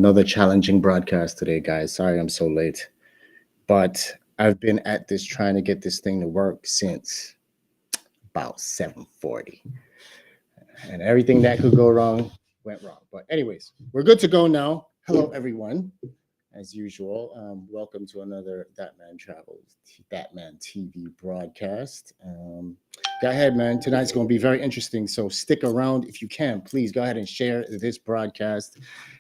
another challenging broadcast today, guys. Sorry I'm so late, but I've been at this trying to get this thing to work since about 7:40, and everything that could go wrong went wrong. But anyways, we're good to go now. Hello, everyone. As usual, welcome to another That Man Travels, That Man TV broadcast. Go ahead, man. Tonight's going to be very interesting, so stick around if you can. Please go ahead and share this broadcast.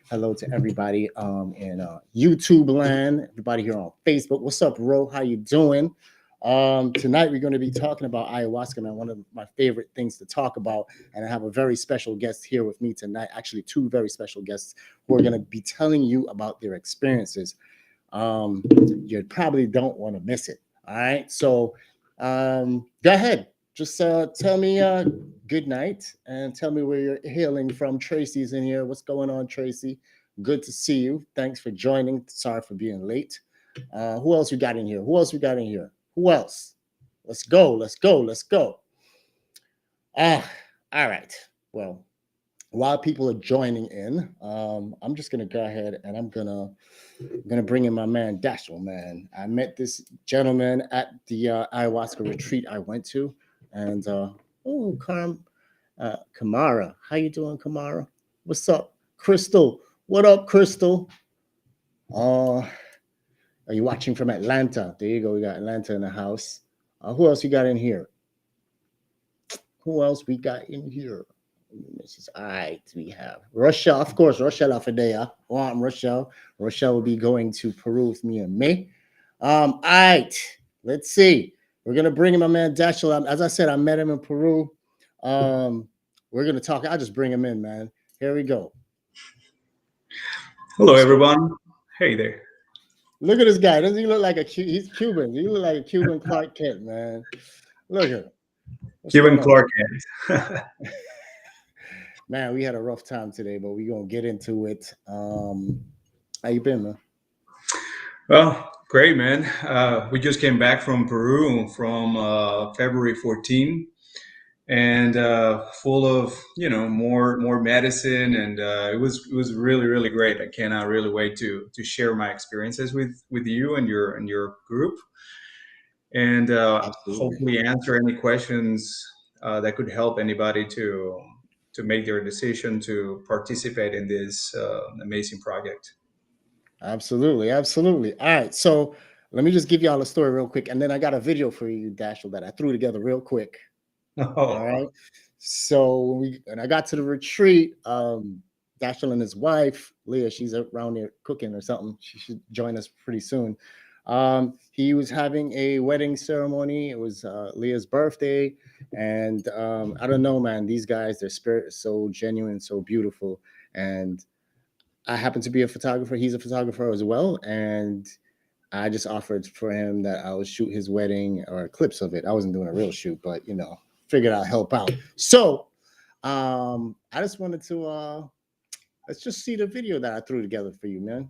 Hello to everybody in YouTube land, everybody here on Facebook. What's up, Ro? How you doing? Tonight we're going to be talking about ayahuasca, man. One of my favorite things to talk about, and I have a very special guest here with me tonight. Actually, two very special guests who are going to be telling you about their experiences. You probably don't want to miss it. All right, so go ahead. Just tell me good night and tell me where you're hailing from. Tracy's in here. What's going on, Tracy? Good to see you. Thanks for joining. Sorry for being late. Who else we got in here? Who else? Let's go. All right. Well, while people are joining in, I'm just gonna go ahead and I'm gonna bring in my man Dachel, man. I met this gentleman at the ayahuasca retreat I went to, and Kamara, how you doing, Kamara? What's up, Crystal? What up, Crystal? Are you watching from Atlanta? There you go. We got Atlanta in the house. Who else we got in here? This is all right. We have Rochelle, of course. Rochelle Afadea. I'm Rochelle. Rochelle will be going to Peru with me in May. All right. Let's see. We're gonna bring in my man Dachel. As I said, I met him in Peru. We're gonna talk. I'll just bring him in, man. Here we go. Hello, everyone. Hey there. Look at this guy. Doesn't he look like he's Cuban? He look like a Cuban Clark Kent, man. Look at him. Cuban Clark Kent. Man, we had a rough time today, but we're going to get into it. How you been, man? Well, great, man. We just came back from Peru from February 14, and full of more medicine, and it was really great. I cannot really wait to share my experiences with you and your group, and hopefully answer any questions that could help anybody to make their decision to participate in this amazing project. Absolutely. All right, so let me just give y'all a story real quick, and then I got a video for you, Dachel, that I threw together real quick. All right. So when I got to the retreat, Dachel and his wife, Leah, she's around there cooking or something. She should join us pretty soon. He was having a wedding ceremony. It was Leah's birthday. And I don't know, man, these guys, their spirit is so genuine, so beautiful. And I happen to be a photographer. He's a photographer as well. And I just offered for him that I would shoot his wedding or clips of it. I wasn't doing a real shoot, but, figured I'd help out. So I just wanted to let's just see the video that I threw together for you, man.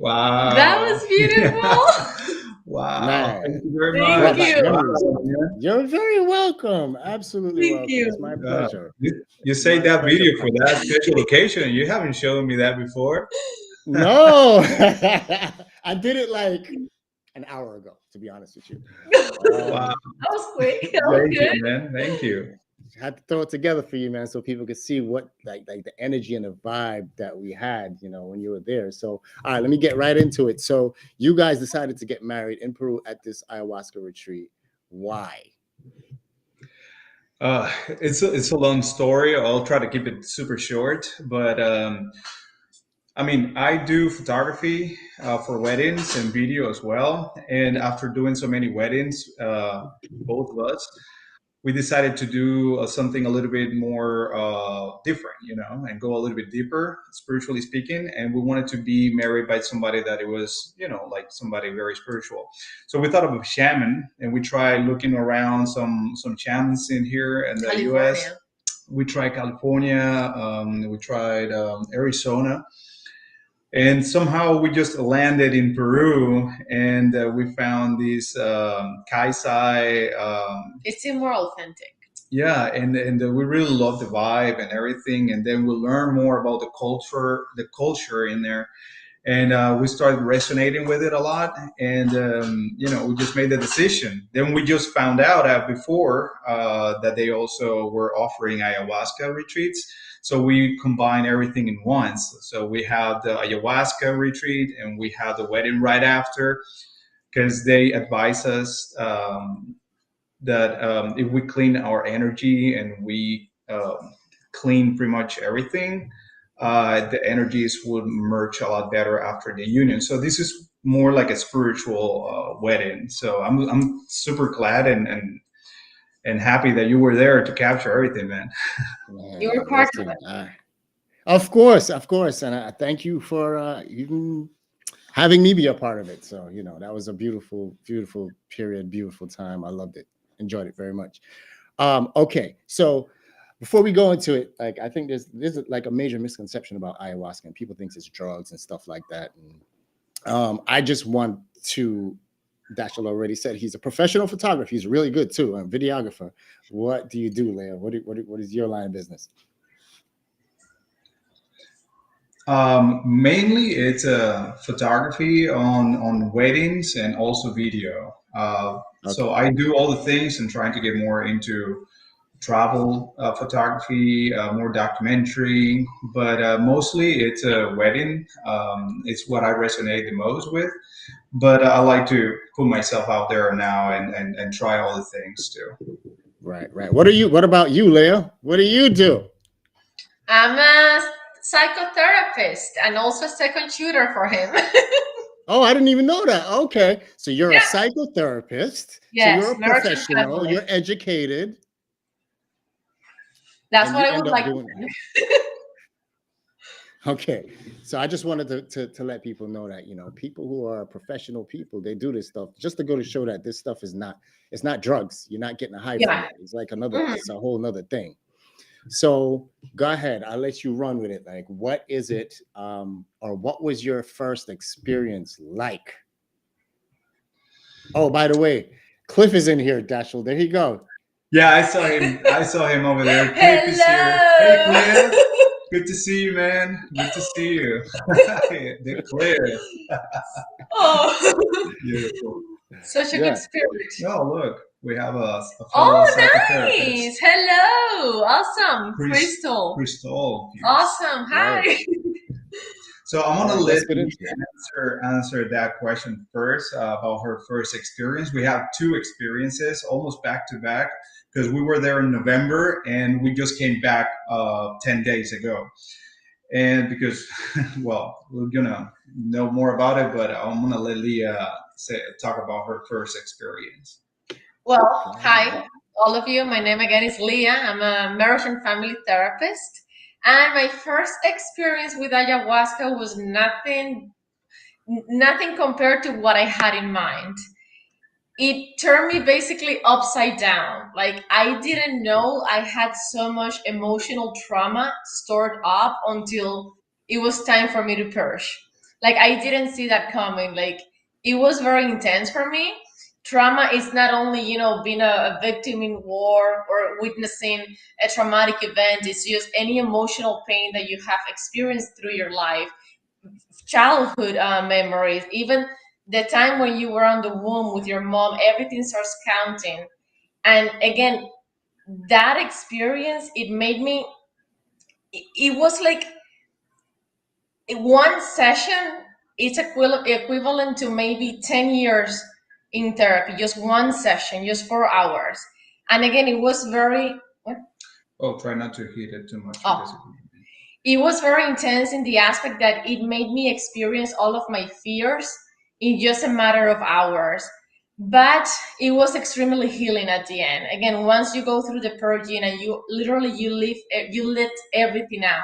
Wow. That was beautiful. Wow. Man. Thank you very Thank much. you. You're very welcome. Absolutely Thank welcome. you. It's my pleasure. You saved that video for that special occasion. You haven't shown me that before. No, I did it like an hour ago, to be honest with you. Wow. That was quick. That was Thank good. you, man. Thank you. Had to throw it together for you, man, so people could see what like the energy and the vibe that we had, when you were there. So, all right, let me get right into it. So, you guys decided to get married in Peru at this ayahuasca retreat. Why? It's a long story. I'll try to keep it super short, but I mean, I do photography for weddings and video as well. And after doing so many weddings, both of us, we decided to do something a little bit more different, and go a little bit deeper, spiritually speaking. And we wanted to be married by somebody that it was, like somebody very spiritual. So we thought of a shaman, and we tried looking around some shamans in here in the U.S. California. We tried California, we tried Arizona, and somehow we just landed in Peru, and we found this Kaisai. It seemed more authentic. Yeah, and we really love the vibe and everything, and then we learn more about the culture in there, and we started resonating with it a lot, and we just made the decision. Then we just found out before that they also were offering ayahuasca retreats, so we combine everything in once. So we have the ayahuasca retreat, and we have the wedding right after, because they advise us. That if we clean our energy and we clean pretty much everything, the energies would merge a lot better after the union. So this is more like a spiritual wedding. So I'm super glad and happy that you were there to capture everything, man. You were part of Listen, it. of course, and I thank you for even having me be a part of it. So that was a beautiful, beautiful period, beautiful time. I loved it, enjoyed it very much. Okay, so before we go into it, like I think there's like a major misconception about ayahuasca, and people think it's drugs and stuff like that. And I just want to. Dachel already said he's a professional photographer. He's really good too, a videographer. What do you do, Leah? What is your line of business? Mainly, it's photography on weddings and also video. So I do all the things and trying to get more into travel photography, more documentary, but mostly it's a wedding. It's what I resonate the most with. But I like to put myself out there now and try all the things too. Right. What about you, Leah? What do you do? I'm a psychotherapist and also a second shooter for him. Oh, I didn't even know that. Okay. So you're a Yeah. psychotherapist. Yes, So you're a marriage and professional. family. You're educated. That's and what you I would end up like doing to do. Okay. So I just wanted to let people know that, people who are professional people, they do this stuff just to go to show that this stuff is it's not drugs. You're not getting a high from Yeah. it. It's like Mhm. it's a whole nother thing. So go ahead. I'll let you run with it. Like, what is it? Or what was your first experience like? Oh, by the way, Cliff is in here, Dachel. There you go. Yeah, I saw him. I saw him over there. Cliff is here. Hey, Cliff. Good to see you, man. Good to see you. The Cliff. Oh, Beautiful. such a Yeah. good spirit. Oh, look, we have a fellow Oh, psychotherapist. nice. Hello. Awesome. Crystal. Crystal. Awesome. Hi. Right. So I'm gonna All right, let let's get you into it. answer that question first about her first experience. We have two experiences, almost back to back, because we were there in November and we just came back 10 days ago. And because, well, we're gonna know more about it, but I'm gonna let Leah talk about her first experience. Well, hi, all of you. My name again is Leah. I'm a marriage and family therapist. And my first experience with ayahuasca was nothing compared to what I had in mind. It turned me basically upside down. Like, I didn't know I had so much emotional trauma stored up until it was time for me to purge. Like, I didn't see that coming. Like, it was very intense for me. Trauma is not only, being a victim in war or witnessing a traumatic event, it's just any emotional pain that you have experienced through your life childhood memories, even the time when you were on the womb with your mom, everything starts counting. And again, that experience, it made me, it was like one session, it's equivalent to maybe 10 years in therapy, just one session, just 4 hours. And again, it was very, what? Oh, try not to heat it too much because Oh, it was very intense in the aspect that it made me experience all of my fears in just a matter of hours. But it was extremely healing at the end. Again, once you go through the purging and you literally you let everything out,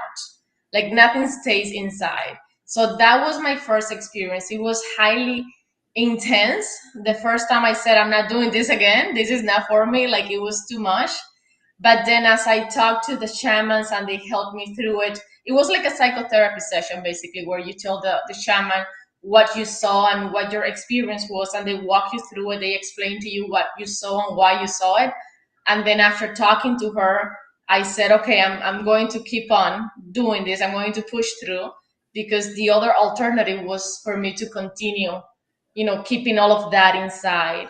like nothing stays inside. So that was my first experience. It was highly intense. The first time I said, I'm not doing this again. This is not for me. Like it was too much. But then as I talked to the shamans and they helped me through it, it was like a psychotherapy session basically, where you tell the shaman what you saw and what your experience was, and they walk you through it. They explain to you what you saw and why you saw it. And then after talking to her, I said, okay, I'm going to keep on doing this. I'm going to push through, because the other alternative was for me to continue, keeping all of that inside.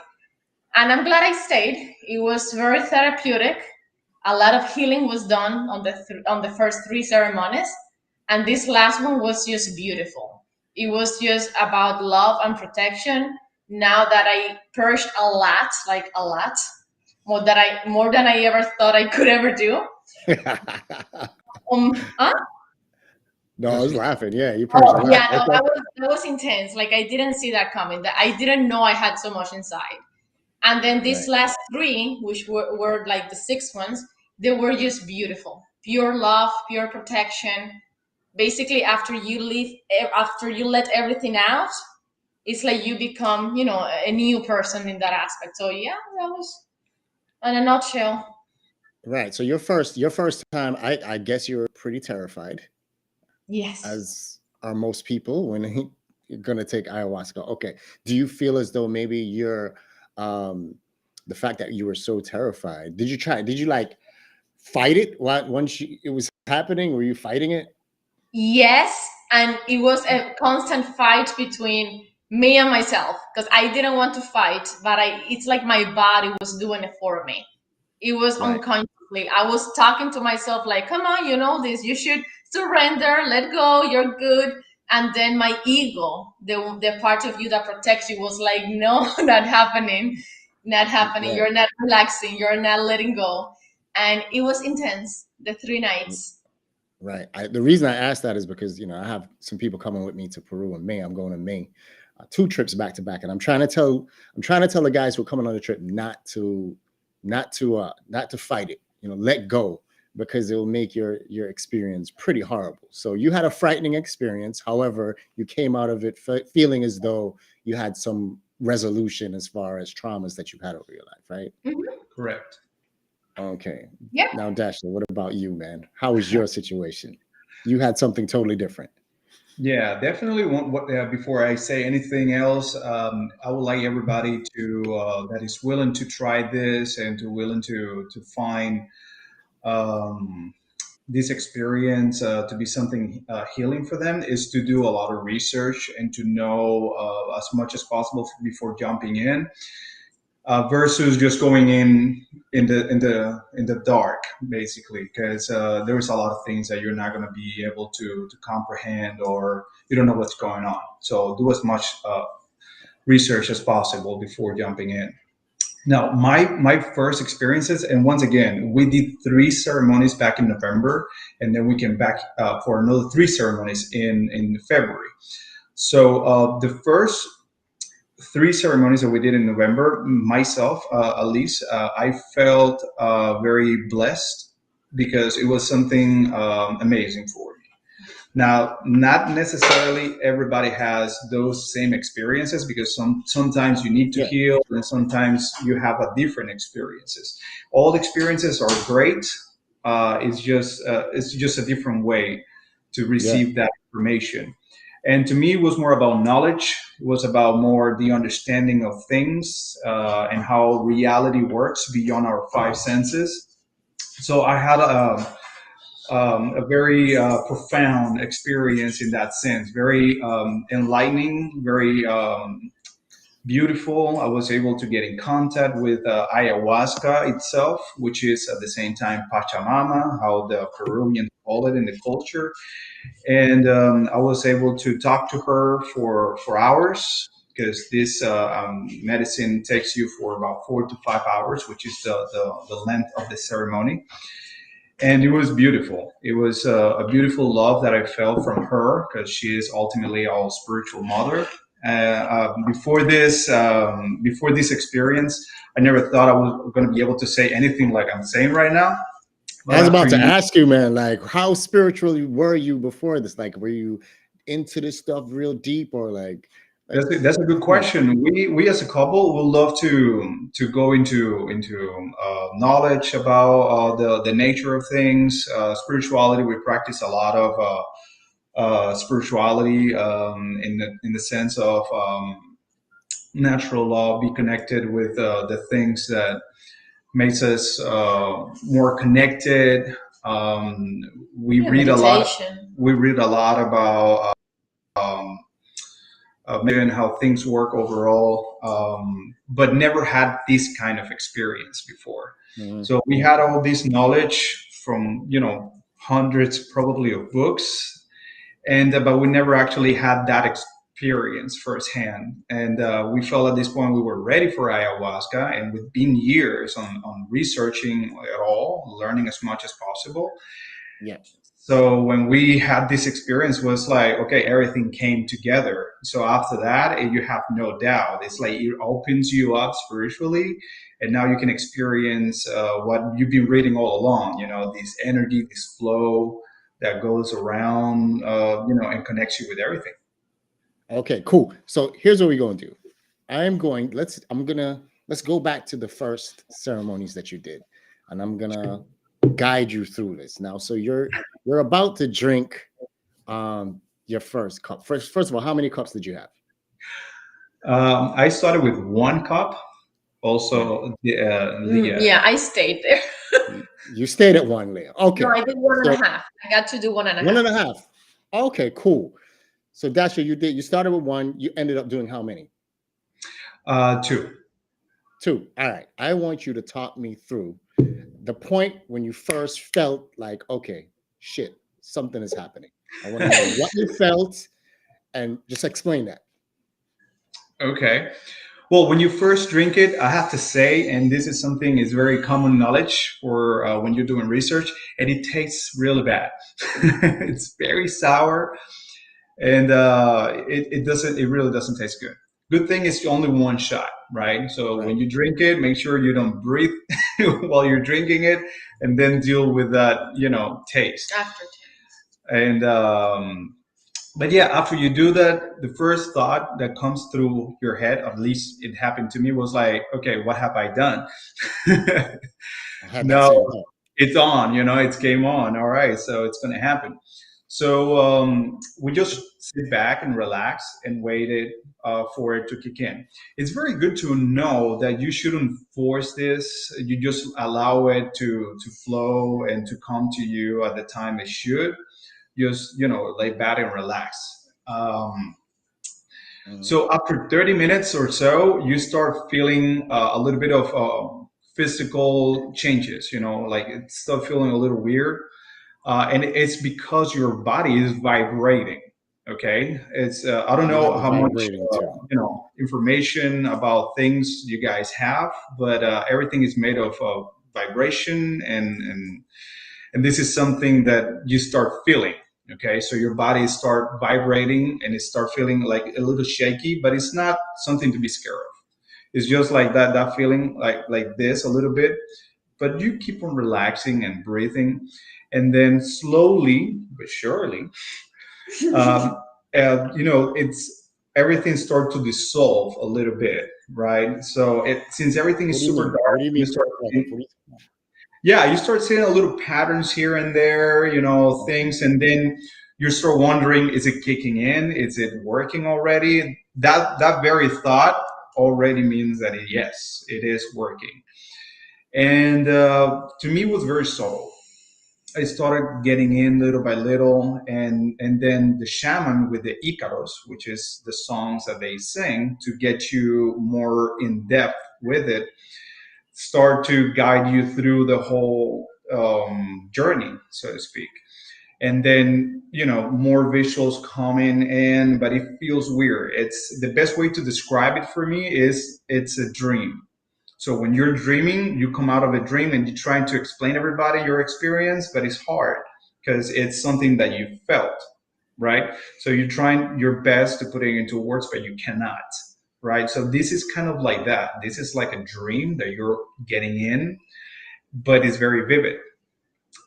And I'm glad I stayed. It was very therapeutic. A lot of healing was done on on the first three ceremonies, and this last one was just beautiful. It was just about love and protection. Now that I purged a lot, like a lot, more than I ever thought I could ever do. Huh? No, I was laughing. Yeah, you purged a Oh lot. yeah, no, Okay. that was intense. Like I didn't see that coming. That I didn't know I had so much inside. And then these Right. last three, which were like the six ones, they were just beautiful. Pure love, pure protection. Basically, after you let everything out, it's like you become, a new person in that aspect. So yeah, that was in a nutshell. Right. So your first time, I guess you were pretty terrified, Yes. as are most people when you're gonna take ayahuasca. Okay. Do you feel as though maybe um the fact that you were so terrified, did you like fight it once it was happening? Were you fighting it? Yes, and it was a constant fight between me and myself, because I didn't want to fight, but it's like my body was doing it for me. It was Right. unconsciously. I was talking to myself like, come on, you know this, you should surrender, let go, you're good. And then my ego, the part of you that protects you, was like, no, not happening, not happening. Right. You're not relaxing, you're not letting go. And it was intense, the 3 nights. Right. The reason I asked that is because I have some people coming with me to Peru in May. I'm going to May, 2 trips back to back, and I'm trying to tell the guys who are coming on the trip not to fight it. Let go, because it will make your experience pretty horrible. So you had a frightening experience. However, you came out of it feeling as though you had some resolution as far as traumas that you've had over your life, right? Mhm. correct. Okay. Yep. Now, Dachel, what about you, man? How was your situation? You had something totally different. Yeah, definitely. Before I say anything else, I would like everybody to that is willing to try this and to willing to find um, this experience to be something healing for them is to do a lot of research and to know as much as possible before jumping in, versus just going in the dark, basically, because there's a lot of things that you're not going to be able to comprehend, or you don't know what's going on. So do as much research as possible before jumping in. Now, my first experiences, and once again, we did 3 ceremonies back in November, and then we came back for another 3 ceremonies in February. So the first 3 ceremonies that we did in November, myself, at least, I felt very blessed because it was something amazing for me. Now, not necessarily everybody has those same experiences, because sometimes you need to Yeah. heal and sometimes you have a different experiences. All experiences are great. It's just a different way to Yeah. receive that information. And to me, it was more about knowledge. It was about more the understanding of things and how reality works beyond our 5 senses. So I had a very profound experience in that sense. Very enlightening, very beautiful. I was able to get in contact with ayahuasca itself, which is at the same time Pachamama, how the Peruvians call it in the culture. And I was able to talk to her for hours because this medicine takes you for about 4 to 5 hours, which is the length of the ceremony. And it was beautiful. It was a beautiful love that I felt from her because she is ultimately our spiritual mother. Before this experience, I never thought I was going to be able to say anything like I'm saying right now. I But was after about to you, ask you, man, like how spiritual were you before this? Like, were you into this stuff real deep, or like that's a good hmm, question. We as a couple would love to go into knowledge about the nature of things, spirituality. We practice a lot of spirituality in the sense of natural law, be connected with the things that makes us more connected. We Yeah, read a lot. meditation. We read a lot about um, maybe how things work overall, but never had this kind of experience before. mhm. So we had all this knowledge from hundreds probably of books, and but we never actually had that experience firsthand. And we felt at this point we were ready for ayahuasca, and we've been years on researching it all, learning as much as possible. Yeah. So when we had this experience, was like, okay, everything came together. So after that, you have no doubt. It's like it opens you up spiritually, and now you can experience what you've been reading all along. This energy, this flow that goes around, and connects you with everything. Okay, cool. So here's what we're going to do. Let's go back to the first ceremonies that you did, and I'm gonna guide you through this now. So you're about to drink your first cup. First of all, how many cups did you have? I started with 1 cup. One. Also, the Yeah, I stayed there. You stayed at one, Leah. No, Okay. I did one and So a half. I got to do one and a one half. and a half. Okay, cool. So Dasha, you started with one, you ended up doing how many? 2. Two. All right. I want you to talk me through the point when you first felt like, okay, shit, something is happening. I want to know what you felt and just explain that. Okay. Well, when you first drink it, I have to say, and this is something is very common knowledge for when you're doing research, and it tastes really bad. It's very sour, and it really doesn't taste good. Good thing is only one shot, right? So when Right. you drink it, make sure you don't breathe while you're drinking it, and then deal with that, taste. Aftertaste. And but yeah, after you do that, the first thought that comes through your head, at least it happened to me, was like, okay, what have I done? I had that No, same thought. it's on, it's game on. All right, so it's going to happen. So we just sit back and relax and waited for it to kick in. It's very good to know that you shouldn't force this. You just allow it to flow and to come to you at the time it should. Just lay back and relax. Mhm. So after 30 minutes or so, you start feeling a little bit of physical changes. Like it start feeling a little weird, and it's because your body is vibrating. Okay, it's I don't know Mine is how much vibrating too. information about things you guys have, but everything is made of vibration, and this is something that you start feeling. Okay, so your body start vibrating and it start feeling like a little shaky, but it's not something to be scared of. It's just like that feeling like this a little bit, but you keep on relaxing and breathing, and then slowly but surely, um, it's everything start to dissolve a little bit, right? So since everything What is do you super mean? What dark, do you you mean? start Like, seeing, yeah, you start seeing a little patterns here and there, things, and then you start wondering, is it kicking in? Is it working already? That very thought already means that yes, it is working. And to me, it was very subtle. I started getting in little by little, and then the shaman with the Icaros, which is the songs that they sing to get you more in depth with it, start to guide you through the whole journey, so to speak. And then more visuals coming in, but it feels weird. It's the best way to describe it for me is it's a dream. So when you're dreaming, you come out of a dream and you're trying to explain everybody your experience, but it's hard because it's something that you felt, right? So you're trying your best to put it into words, but you cannot, right? So this is kind of like that. This is like a dream that you're getting in, but it's very vivid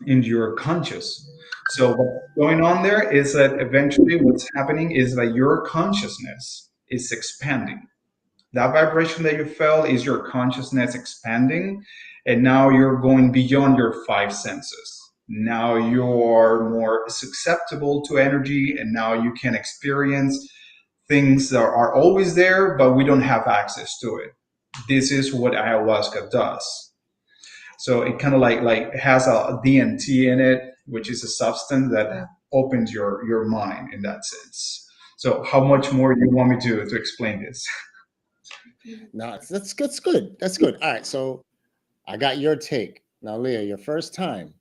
and you're conscious. So what's going on there is that eventually what's happening is that your consciousness is expanding. That vibration that you felt is your consciousness expanding, and now you're going beyond your five senses. Now you're more susceptible to energy, and now you can experience things that are always there, but we don't have access to it. This is what ayahuasca does. So it kind of like has a DMT in it, which is a substance that opens your mind in that sense. So how much more do you want me to explain this? No, that's good. That's good. All right. So I got your take. Now, Leah, your first time,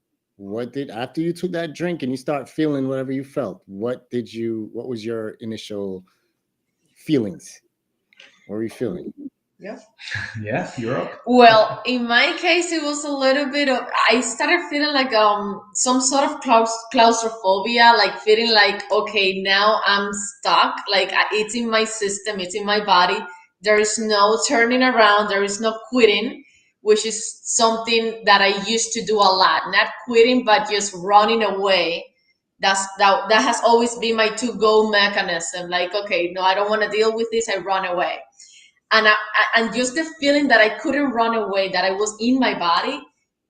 after you took that drink and you start feeling whatever you felt, what was your initial feelings? What were you feeling? Yeah. Yeah, Europe. Well, in my case, it was a little bit of. I started feeling like some sort of claustrophobia, like feeling like okay, now I'm stuck. Like it's in my system, it's in my body. There is no turning around. There is no quitting, which is something that I used to do a lot. Not quitting, but just running away. That has always been my to-go mechanism. Like okay, no, I don't want to deal with this. I run away and just the feeling that I couldn't run away, that I was in my body,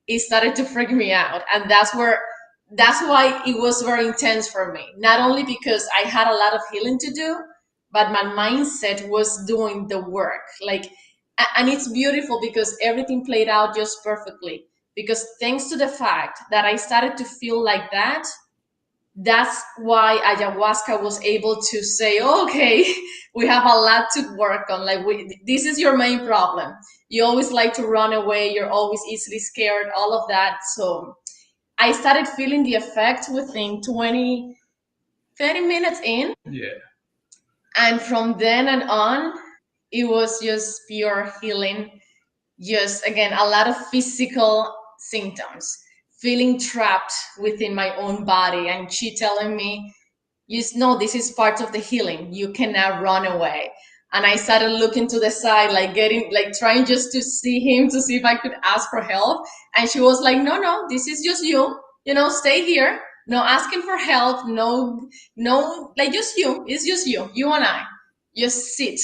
it started to freak me out, and that's why it was very intense for me. Not only because I had a lot of healing to do, but my mindset was doing the work. Like, and it's beautiful because everything played out just perfectly. Because thanks to the fact that I started to feel like that, that's why ayahuasca was able to say, okay, we have a lot to work on. Like, this is your main problem. You always like to run away. You're always easily scared, all of that. So I started feeling the effect within 20, 30 minutes in. Yeah. And from then and on, it was just pure healing. Just again, a lot of physical symptoms, feeling trapped within my own body, and she telling me, you know, this is part of the healing, you cannot run away. And I started looking to the side, like getting, like trying just to see him, to see if I could ask for help. And she was like, no, this is just you know, stay here, no asking for help, no, like just you, it's just you and I, just sit.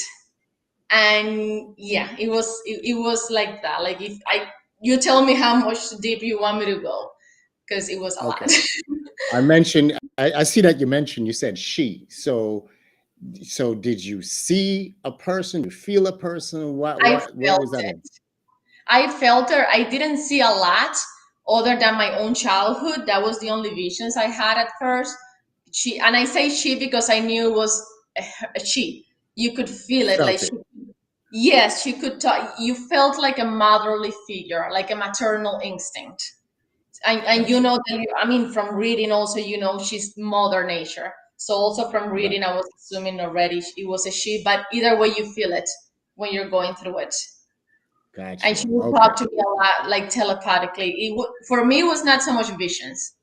And yeah, it was like that. Like, if I you tell me how much deep you want me to go, because it was a lot. Okay. I see that you said she. So did you see a person? You feel a person? I What felt was that it. in? I felt her. I didn't see a lot other than my own childhood. That was the only visions I had at first. She, and I say she because I knew it was a she. You could You feel it, like felt it. she. Yes, she could talk. You felt like a motherly figure, like a maternal instinct. And you Gotcha. know that I mean, from reading also, you know, she's mother nature. So also from Right. reading, I was assuming already it was a she. But either way, you feel it when you're going through it. Got And you. she would Okay. talk to me a lot, like telepathically. For me, it was not so much visions.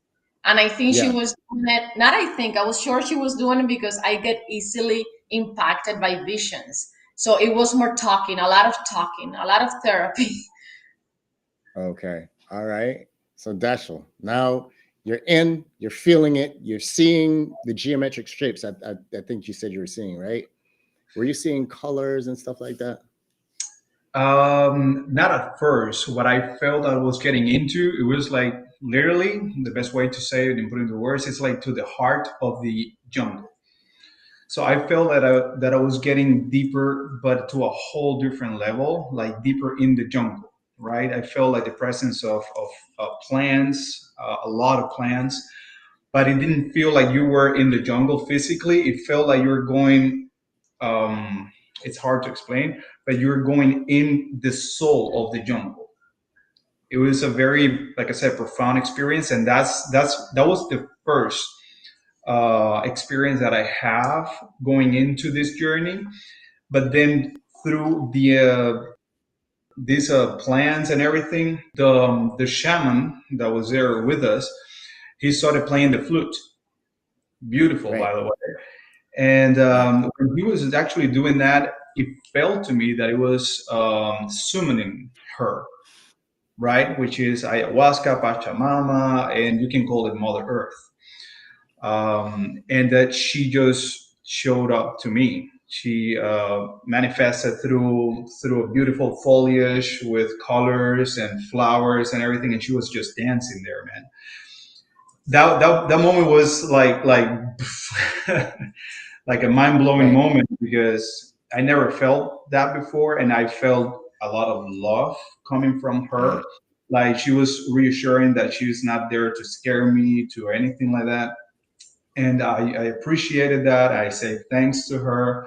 And I think she Yeah. was doing it. Not I think, I was sure she was doing it because I get easily impacted by visions. So it was more talking, a lot of therapy. Okay. All right. So Dachel, now you're feeling it, you're seeing the geometric shapes. I think you said you were seeing, right? Were you seeing colors and stuff like that? Not at first. What I felt I was getting into, it was like literally the best way to say it and put it into words. It's like to the heart of the jungle. So I felt that I was getting deeper, but to a whole different level, like deeper in the jungle, right? I felt like the presence of plants, a lot of plants, but it didn't feel like you were in the jungle physically. It felt like you were going. It's hard to explain, but you were going in the soul of the jungle. It was a very, like I said, profound experience, and that was the first experience that I have going into this journey. But then through these plans and everything, the shaman that was there with us, he started playing the flute. Beautiful, Right. by the way. And Right. when he was actually doing that, it felt to me that it was summoning her, right? Which is ayahuasca, Pachamama, and you can call it Mother Earth. And that she just showed up to me. She manifested through a beautiful foliage with colors and flowers and everything, and she was just dancing there, man. That moment was like like a mind blowing Right. moment because I never felt that before, and I felt a lot of love coming from her. Right. Like she was reassuring that she was not there to scare me to anything like that, and I appreciated that. I say thanks to her,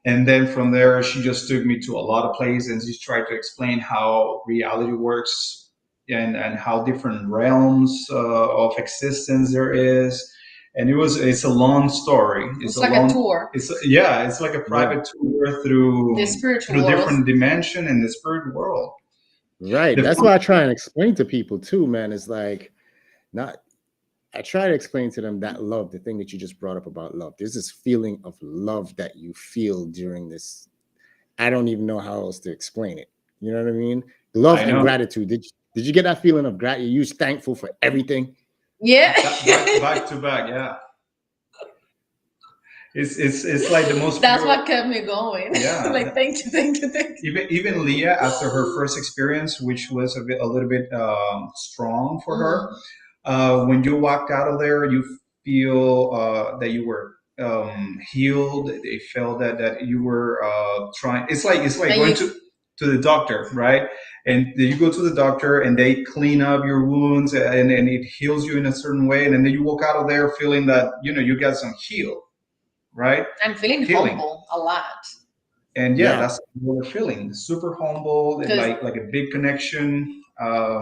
and then from there she just took me to a lot of places and she tried to explain how reality works and how different realms of existence there is. And it's a long story. It's like a tour, It's like a Yeah. private tour through the spiritual through world. different dimension in the spirit world. Right. The That's fun- what I try and explain to people too, man. It's like not I try to explain to them that love, the thing that you just brought up about love. There's this feeling of love that you feel during this. I don't even know how else to explain it. You know what I mean? Love I and know. gratitude. Did you get that feeling of gratitude? You're thankful for everything. Yeah. Back to back, yeah. It's like the most That's pure. what kept me going. Yeah. Like, thank you, thank you, thank you. Even Leah, after her first experience, which was a little bit strong for her, when you walk out of there, you feel that you were healed. They felt that you were trying. It's like And going you, to the doctor, right? And then you go to the doctor and they clean up your wounds and it heals you in a certain way, and then you walk out of there feeling that you got some heal, right? I'm feeling Healing. humble a lot. And yeah, Yeah. that's what we're feeling. Super humble, and 'Cause- like a big connection. I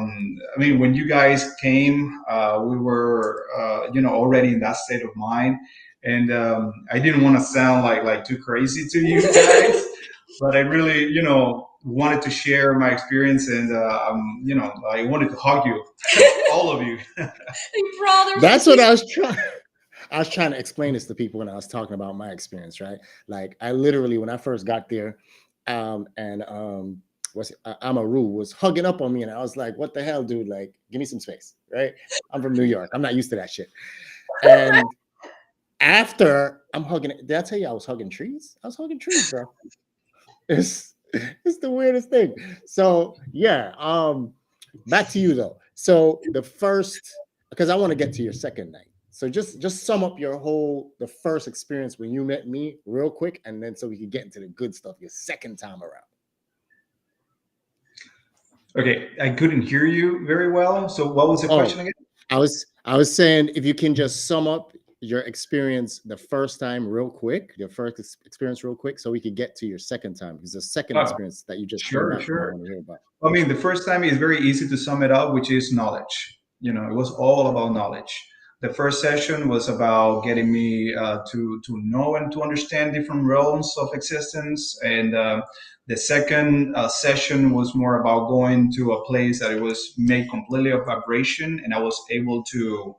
mean, when you guys came, we were already in that state of mind, and I didn't want to sound like too crazy to you guys, but I really wanted to share my experience, and I wanted to hug you, all of you. Brothers, That's what I was trying. I was trying to explain this to people when I was talking about my experience, right? Like I literally, when I first got there, and Amaru was hugging up on me, and I was like, "What the hell, dude? Like, give me some space, right? I'm from New York. I'm not used to that shit." And after I'm hugging, did I tell you I was hugging trees? I was hugging trees, bro. It's the weirdest thing. So yeah, back to you though. So the first, because I want to get to your second night. So just sum up the first experience when you met me real quick, and then so we can get into the good stuff your second time around. Okay, I couldn't hear you very well. So what was the question again? I was saying if you can just sum up your experience the first time real quick, your first experience real quick, so we could get to your second time, because the second experience that you just came back from, I want to hear about. I mean, the first time is very easy to sum it up, which is knowledge. It was all about knowledge. The first session was about getting me to know and to understand different realms of existence, and the second session was more about going to a place that it was made completely of vibration, and I was able to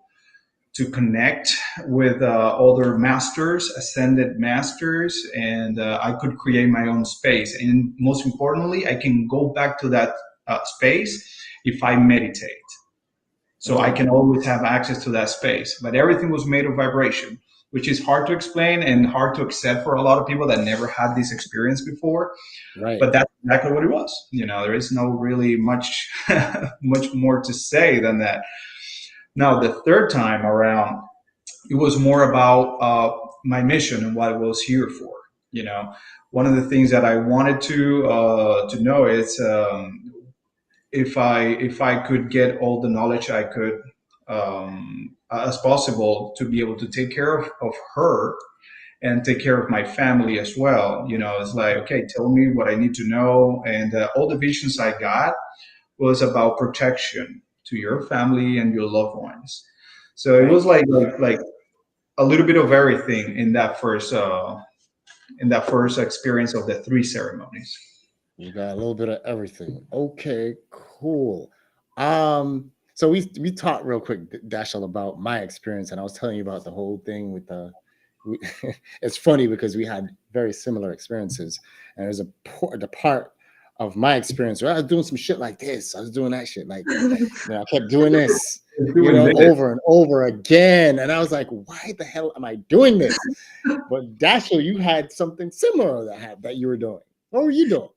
connect with other masters, ascended masters, and I could create my own space. And most importantly, I can go back to that space if I meditate. So I can always have access to that space. But everything was made of vibration, which is hard to explain and hard to accept for a lot of people that never had this experience before. Right. But that's exactly what it was. There is no really much more to say than that. Now, the third time around, it was more about my mission and what I was here for. One of the things that I wanted to know is if I could get all the knowledge I could as possible to be able to take care of her and take care of my family as well. It's like, okay, tell me what I need to know. And all the visions I got was about protection to your family and your loved ones. So it Right. was like a little bit of everything in that first experience of the three ceremonies. You got a little bit of everything. Okay, cool. So we talked real quick, Dachel, about my experience, and I was telling you about the whole thing with the. It's funny because we had very similar experiences, and there's the part of my experience where I was doing some shit like this. I was doing that shit like, I kept doing this, Doing this. over and over again, and I was like, why the hell am I doing this? But Dachel, you had something similar that you were doing. What were you doing?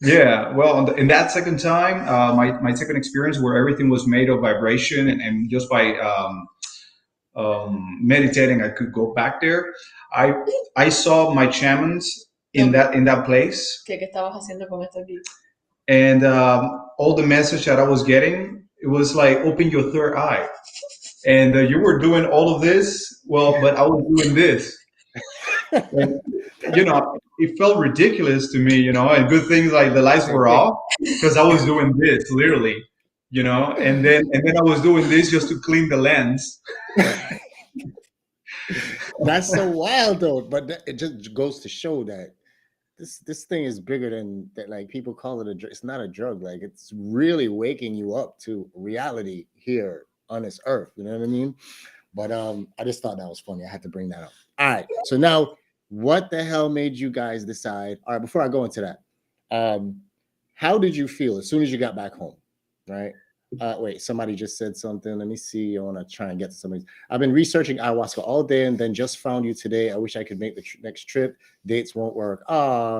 Yeah, well, in that second time, my second experience where everything was made of vibration, and just by meditating, I could go back there. I saw my shamans in that place, ¿Qué estabas haciendo con esto aquí? and all the message that I was getting, it was like, open your third eye, and you were doing all of this, well, but I was doing this. And, it felt ridiculous to me, and good things like the lights were off because I was doing this literally, and then I was doing this just to clean the lens. That's so wild, though. But it just goes to show that this thing is bigger than that. Like, people call it a drug. It's not a drug. Like, it's really waking you up to reality here on this earth. You know what I mean? But I just thought that was funny. I had to bring that up. All right. So now, what the hell made you guys decide? All right. Before I go into that, how did you feel as soon as you got back home? Right. Wait, somebody just said something. Let me see. I want to try and get to somebody. I've been researching ayahuasca all day and then just found you today. I wish I could make the next trip. Dates won't work.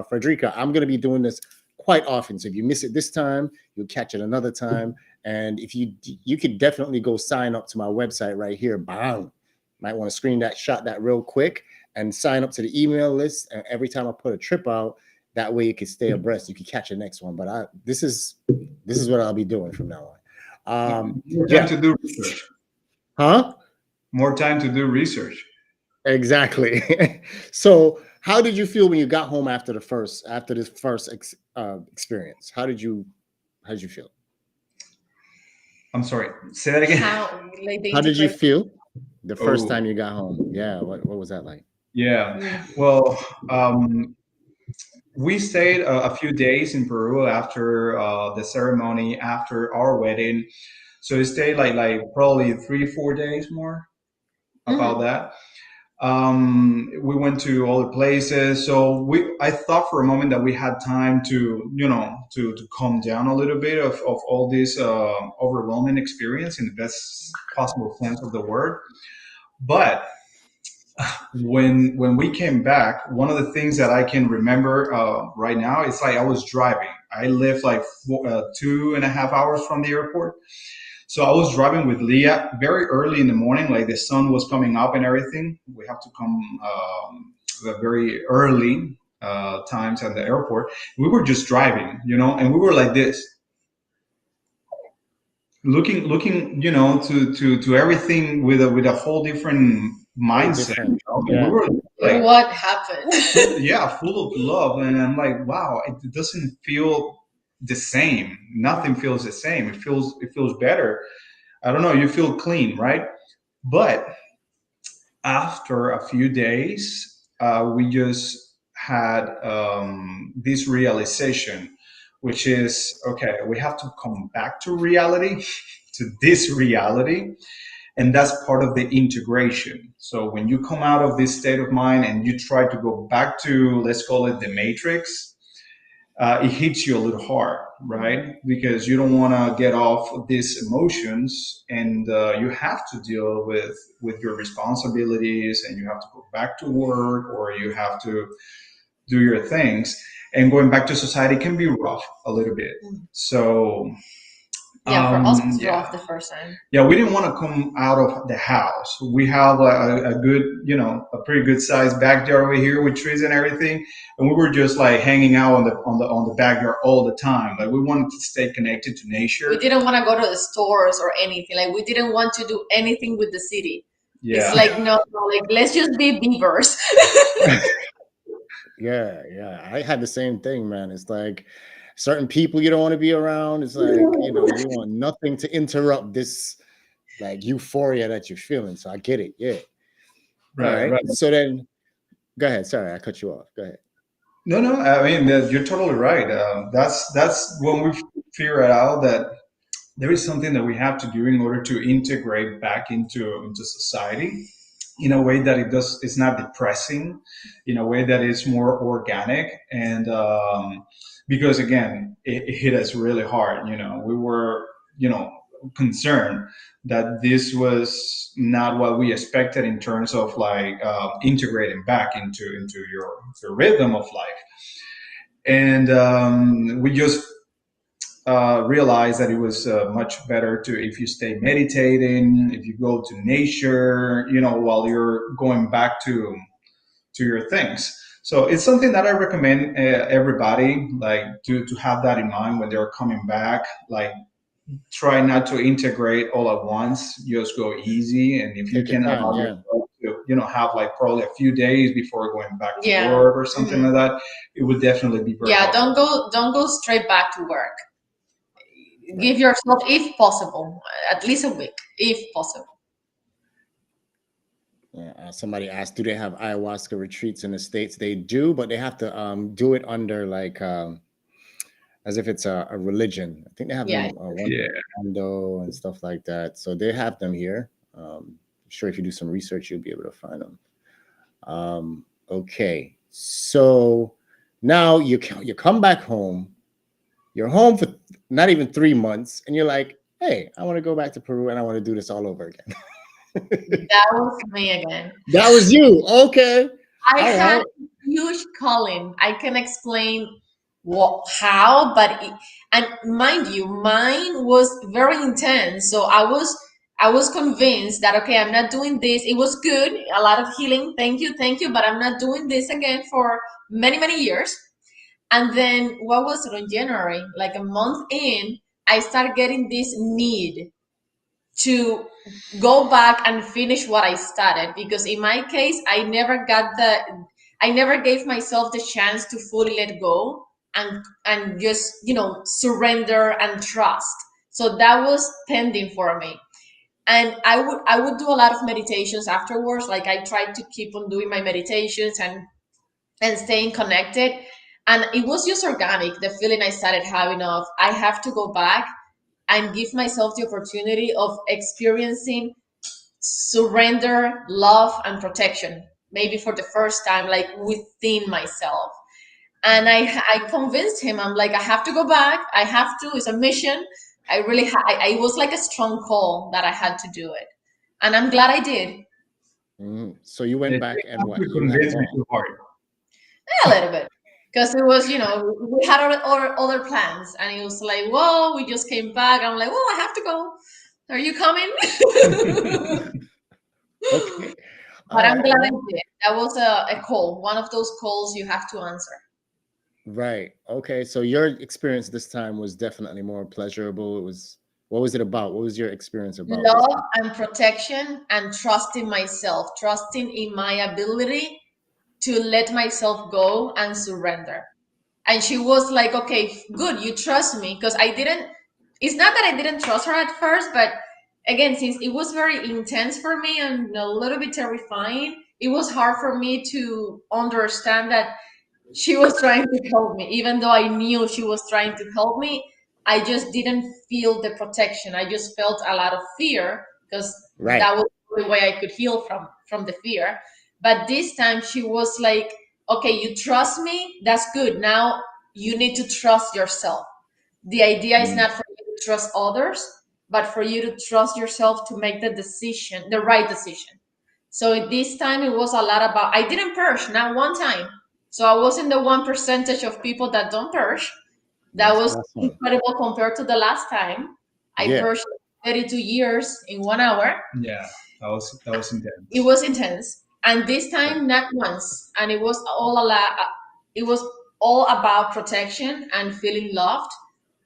Frederica, I'm going to be doing this quite often. So if you miss it this time, you'll catch it another time. And if you could definitely go sign up to my website right here. Bang. Might want to shot that real quick and sign up to the email list. And every time I put a trip out, that way you can stay abreast. You can catch the next one. But this is what I'll be doing from now on. More time to do research. Huh? More time to do research. Exactly. So, how did you feel when you got home after this first experience? How did you feel? I'm sorry. Say that again. How did you feel the first time you got home? Yeah. What was that like? Yeah. Well, we stayed a few days in Peru after the ceremony, after our wedding. So we stayed like probably 3-4 days more about that. We went to other places. So I thought for a moment that we had time to calm down a little bit of all this overwhelming experience in the best possible sense of the word. But when we came back, one of the things that I can remember right now, it's like I was driving. I lived like 2.5 hours from the airport. So I was driving with Leah very early in the morning, like the sun was coming up and everything. We have to come very early times at the airport. We were just driving, and we were like this, looking, to everything with a whole different mindset. Yeah. We were like, what happened? full of love, and I'm like, wow, it doesn't feel the same. Nothing feels the same. It feels better. I don't know. You feel clean, right? But after a few days, we just had this realization, which is, okay, we have to come back to reality, to this reality. And that's part of the integration. So when you come out of this state of mind and you try to go back to, let's call it the matrix, it hits you a little hard, right? Because you don't want to get off these emotions, and you have to deal with your responsibilities, and you have to go back to work, or you have to do your things. And going back to society can be rough a little bit. So Yeah, for us it was Yeah. rough the first time. Yeah, we didn't want to come out of the house. We have a good, a pretty good sized backyard over here with trees and everything, and we were just like hanging out on the backyard all the time. Like we wanted to stay connected to We nature. didn't want to go to the stores or anything. Like we didn't want to do anything with the city. It's Yeah, like no, no, like let's just be beavers. Yeah. I had the same thing, man. It's like certain people you don't want to be around. It's like, you want nothing to interrupt this like euphoria that you're feeling. So I get it. Yeah. All right, right. right. So then go ahead. Sorry, I cut you off. Go ahead. No, no. I mean, you're totally right. That's when we figured out that there is something that we have to do in order to integrate back into society in a way that it's not depressing, in a way that is more organic, and because again it hit us really hard. We were concerned that this was not what we expected in terms of like integrating back into your rhythm of life, and we just realized that it was much better to if you stay meditating, if you go to nature, while you're going back to your things. So it's something that I recommend everybody like to have that in mind when they're coming back. Like try not to integrate all at once. Just go easy, and if you Take your can time. allow Yeah. yourself to have like probably a few days before going back to Yeah. work or something like that, it would definitely be very Yeah, helpful. don't go straight back to work. Give Right. yourself, if possible, at least a week, if possible. Yeah. Somebody asked, do they have ayahuasca retreats in the States? They do, but they have to do it under like as if it's a religion. I think they have Yeah. them one Yeah. Orlando and stuff like that. So they have them here. I'm sure if you do some research, you'll be able to find them. Okay, so now you come back home. You're home for not even 3 months, and you're like, "Hey, I want to go back to Peru, and I want to do this all over again." That was me again. That was you, okay? I All had right. a huge calling. I can explain how, but and mind you, mine was very intense. So I was convinced that okay, I'm not doing this. It was good, a lot of healing. Thank you, but I'm not doing this again for many years. And then what was it on January? Like a month in, I started getting this need to go back and finish what I started because in my case I never gave myself the chance to fully let go and just surrender and trust. So that was pending for me. And I would do a lot of meditations afterwards. Like I tried to keep on doing my meditations and staying connected. And it was just organic, the feeling I started having of I have to go back and give myself the opportunity of experiencing surrender, love, and protection, maybe for the first time, like within myself. And I convinced him, I'm like, I have to go back. I have to. It's a mission. I really, I was like a strong call that I had to do it. And I'm glad I did. So you went It back, didn't and have what? to You had convince me gone. too hard. A little bit. Because it was, we had other plans. And it was like, whoa, we just came back. I'm like, whoa, I have to go. Are you coming? Okay. All But I'm right. glad I Well, did. That was a call, one of those calls you have to answer. right. Okay. So your experience this time was definitely more pleasurable. It was. What was it about? What was your experience about this Love time? and protection and trusting myself, trusting in my ability to let myself go and surrender. And she was like, okay, good, you trust me. Because I didn't, it's not that I didn't trust her at first, but again, since it was very intense for me and a little bit terrifying, it was hard for me to understand that she was trying to help me. Even though I knew she was trying to help me, I just didn't feel the protection. I just felt a lot of fear because Right. that was the only way I could heal from the fear. But this time she was like, okay, you trust me, that's good. Now you need to trust yourself. The idea is Mm, not for you to trust others, but for you to trust yourself to make the decision, the right decision. So this time it was a lot about I didn't purge, not one time. So I was in the 1% of people that don't purge. That that's was awesome. incredible compared to the last time. I Yeah. purged 32 years in 1 hour. Yeah, that was It intense. was intense, and this time not once, and it was all about protection and feeling loved,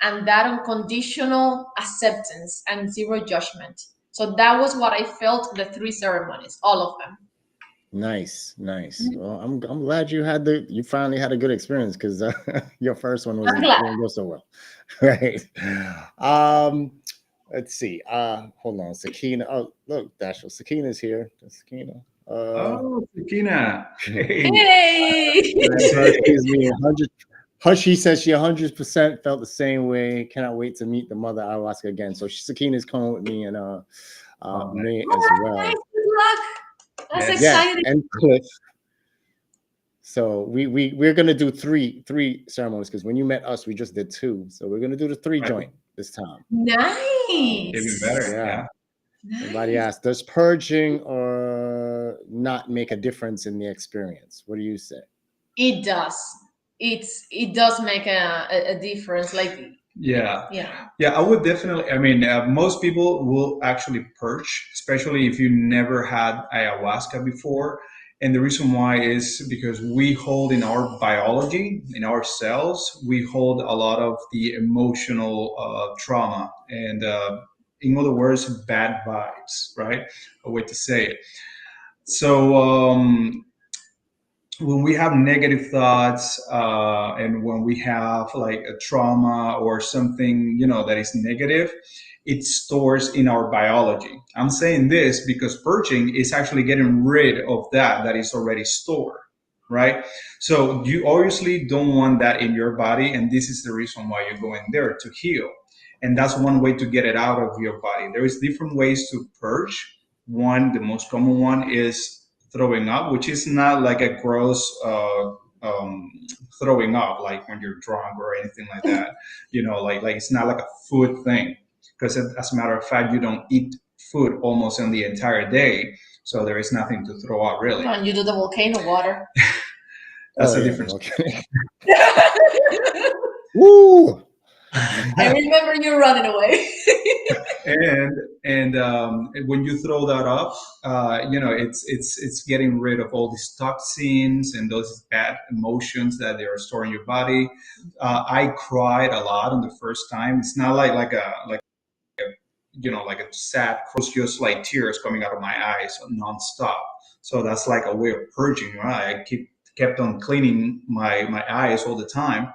and that unconditional acceptance and zero judgment. So that was what I felt the three ceremonies, all of them. Nice, nice. Well, I'm glad you finally had a good experience because your first one I'm wasn't glad. didn't go so well, right? Um, let's see. Hold on, Sakina. Oh, look, Dachel. Sakina's here. Sakina. Oh, Sakina. Hey. Hey. Her gives me 100. She says she 100% felt the same way. Cannot wait to meet the mother ayahuasca again. So Sakina's coming with me and Oh, man. May All as right, well. guys, good luck. That's Yes. Yeah, exciting. and Cliff. So we're gonna do three ceremonies because when you met us, we just did two. So we're gonna do the three Right. joint this time. Even Nice. better. Yeah. Yeah. Somebody Nice. asked, does purging or not make a difference in the experience? What do you say? It does. It does make a difference. Like, Yeah. yeah. Yeah, I would definitely. I mean, most people will actually purge, especially if you never had ayahuasca before. And the reason why is because we hold in our biology, in our cells, we hold a lot of the emotional trauma and, in other words, bad vibes, right? A way to say it. So, when we have negative thoughts and when we have like a trauma or something that is negative, it stores in our biology. I'm saying this because purging is actually getting rid of that is already stored, right? So you obviously don't want that in your body, and this is the reason why you're going there to heal. And that's one way to get it out of your body. There is different ways to purge. One, the most common one is throwing up, which is not like a gross um, throwing up, like when you're drunk or anything like that. Like it's not like a food thing, because as a matter of fact, you don't eat food almost in the entire day, so there is nothing to throw up really. And you do the volcano water. That's Oh, a yeah, difference. okay. Woo! I remember you running away. And when you throw that up, it's getting rid of all these toxins and those bad emotions that they are stored in your body. I cried a lot on the first time. It's not like a sad cry. It's just like tears coming out of my eyes nonstop. So that's like a way of purging, right? Kept on cleaning my eyes all the time.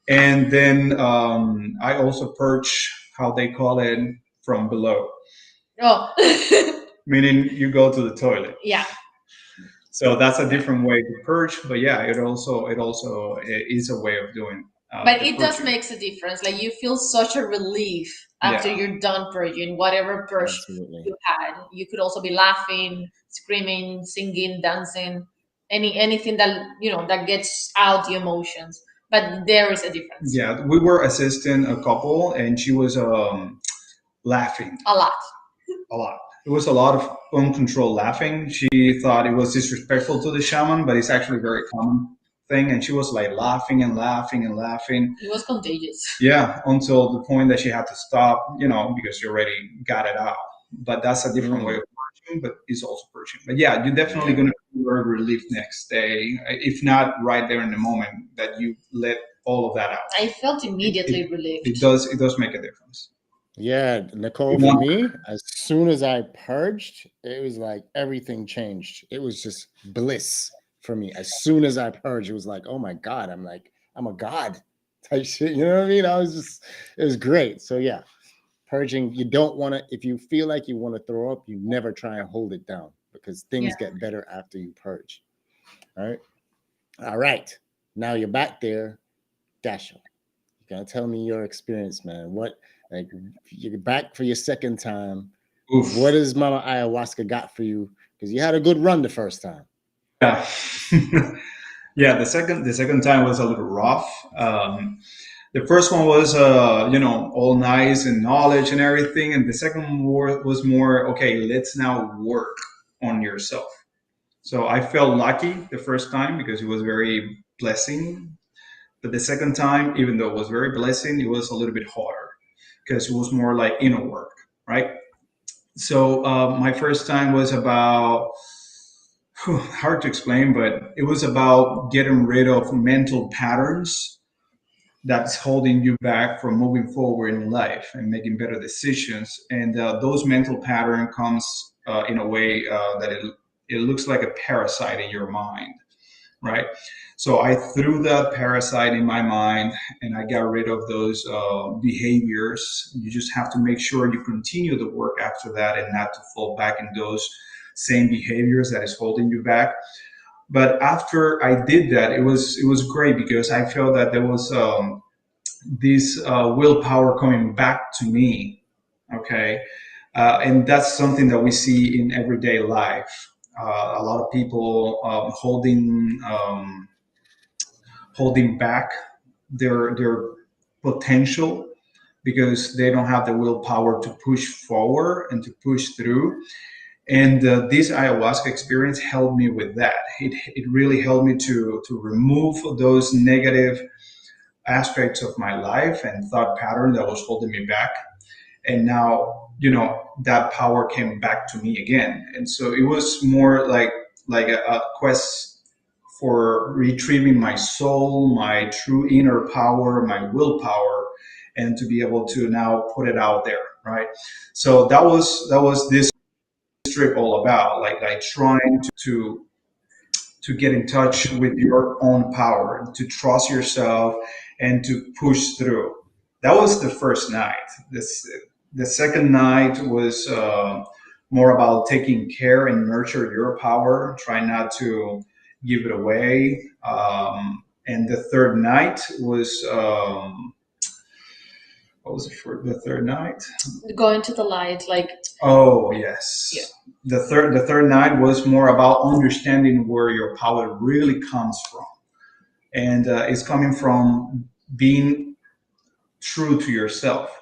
And then I also purge, how they call it, from below, Oh. meaning you go to the toilet. Yeah. So that's a different way to purge, but yeah, it also is a way of doing. But the it does purging. makes a difference. Like, you feel such a relief after Yeah. you're done purging, whatever purge Absolutely. you had. You could also be laughing, screaming, singing, dancing, anything that that gets out the emotions. But there is a difference. Yeah, we were assisting a couple, and she was laughing A lot. a lot. It was a lot of uncontrolled laughing. She thought it was disrespectful to the shaman, but it's actually a very common thing. And she was like laughing and laughing and laughing. It was contagious. Yeah, until the point that she had to stop, because you already got it out. But that's a different way of purging, but it's also purging. But yeah, you're definitely going to feel relief next day, if not right there in the moment that you let all of that out. I felt immediately relieved. It does make a difference. Yeah, Nicole, for me, as soon as I purged, it was like everything changed. It was just bliss for me. As soon as I purged, it was like, oh my God, I'm a god type shit. You know what I mean? It was great. So yeah, purging, you don't want to, if you feel like you want to throw up, you never try and hold it down because things get better after you purge. All right. Now you're back there, Dachel. You gotta tell me your experience, man. Like, you're back for your second time. Oof. What has Mama Ayahuasca got for you? Because you had a good run the first time. Yeah. Yeah, the second time was a little rough. The first one was all nice and knowledge and everything, and the second one was more, okay, let's now work on yourself. So I felt lucky the first time because it was very blessing, but the second time, even though it was very blessing, it was a little bit harder. because it was more like inner work, right? So my first time was about, hard to explain, but it was about getting rid of mental patterns that's holding you back from moving forward in life and making better decisions. And those mental pattern comes in a way that it looks like a parasite in your mind, right? So I threw that parasite in my mind and I got rid of those behaviors. You just have to make sure you continue the work after that and not to fall back in those same behaviors that is holding you back. But after I did that, it was great because I felt that there was this willpower coming back to me. Okay, and that's something that we see in everyday life. A lot of people holding back their potential because they don't have the willpower to push forward and to push through. And this ayahuasca experience helped me with that. It really helped me to remove those negative aspects of my life and thought pattern that was holding me back. And now, that power came back to me again. And so it was more like a quest for retrieving my soul, my true inner power, my willpower, and to be able to now put it out there, right? So that was this trip all about, like trying to get in touch with your own power, to trust yourself, and to push through. That was the first night. The second night was more about taking care and nurture your power, try not to give it away. And the third night was, what was it for the third night? Going to the light, like, Oh yes. yeah. The third night was more about understanding where your power really comes from, and it's coming from being true to yourself,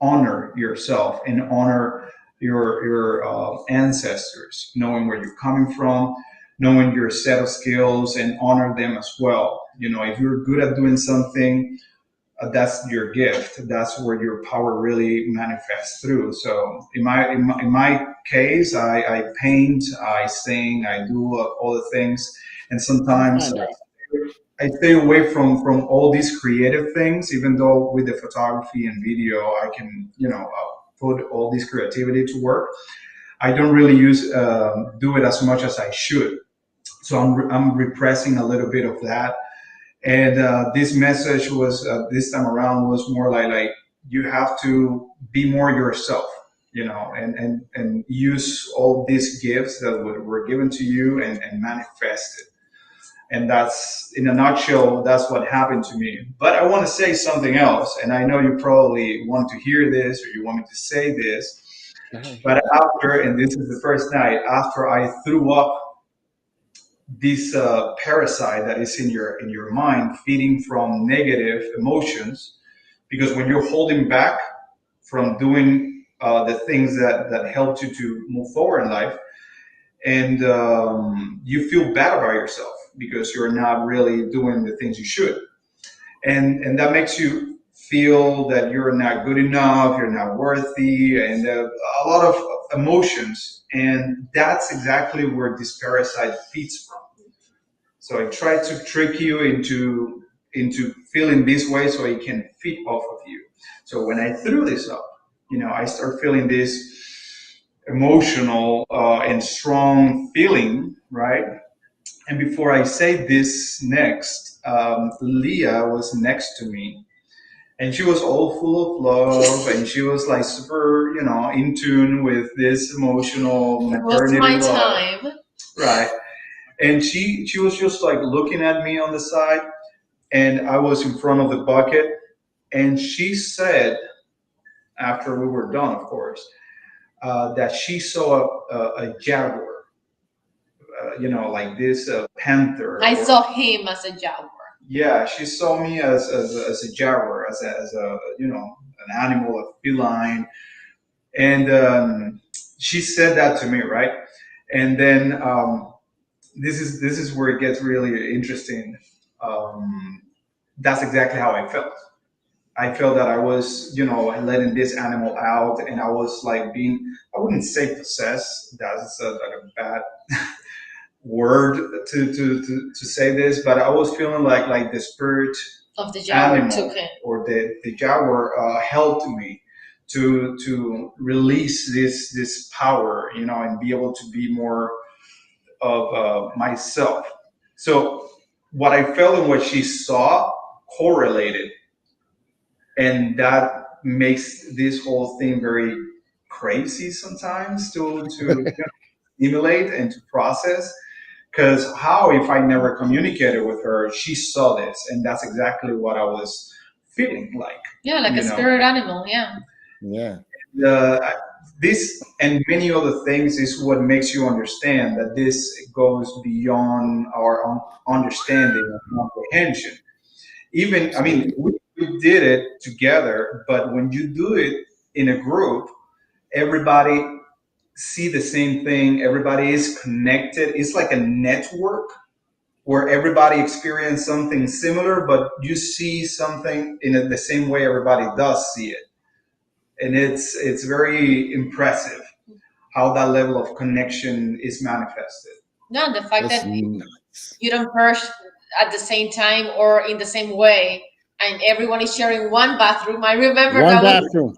honor yourself, and honor your ancestors, knowing where you're coming from, knowing your set of skills, and honor them as well. If you're good at doing something, that's your gift. That's where your power really manifests through. So in my case, I paint, I sing, I do all the things, and sometimes Kind of. I stay away from all these creative things. Even though with the photography and video, I can put all this creativity to work. I don't really do it as much as I should. So I'm repressing a little bit of that. And this message was this time around was more like you have to be more yourself, and use all these gifts that were given to you and manifest it. And that's, in a nutshell, that's what happened to me. But I want to say something else, and I know you probably want to hear this or you want me to say this. But after, and this is the first night after I threw up this parasite that is in your mind, feeding from negative emotions, because when you're holding back from doing the things that helped you to move forward in life, and you feel bad about yourself because you're not really doing the things you should, and that makes you feel that you're not good enough, you're not worthy, and a lot of emotions. And that's exactly where this parasite feeds from. So I try to trick you into feeling this way so it can feed off of you. So when I threw this up, I start feeling this emotional and strong feeling, right? And before I say this next, Leah was next to me, and she was all full of love, and she was like super, in tune with this emotional It was maternity my love, time. right? And she was just like looking at me on the side, and I was in front of the bucket, and she said, after we were done, of course, that she saw a jaguar, like this panther. I saw him as a jaguar. Yeah, she saw me as a jaguar, as a an animal, a feline, and she said that to me, right? And then this is where it gets really interesting. That's exactly how I felt. I felt that I was, letting this animal out, and I was like being, I wouldn't say possessed. That's like a bad word to say this, but I was feeling like the spirit Of the Jaguar took animal him. or the jaguar helped me to release this power, and be able to be more of myself. So what I felt and what she saw correlated, and that makes this whole thing very crazy sometimes to stimulate and to process. Because how if I never communicated with her, she saw this, and that's exactly what I was feeling like. Yeah, like a You know, spirit animal. Yeah. Yeah. the this and many other things is what makes you understand that this goes beyond our understanding and comprehension. Even, I mean, Absolutely. we did it together, but when you do it in a group, everybody see the same thing. Everybody is connected. It's like a network where everybody experience something similar, but you see something in the same way everybody does see it, and it's very impressive how that level of connection is manifested. No, the fact That's that nuts. you don't purge at the same time or in the same way, and everyone is sharing one bathroom. I remember One that was bathroom.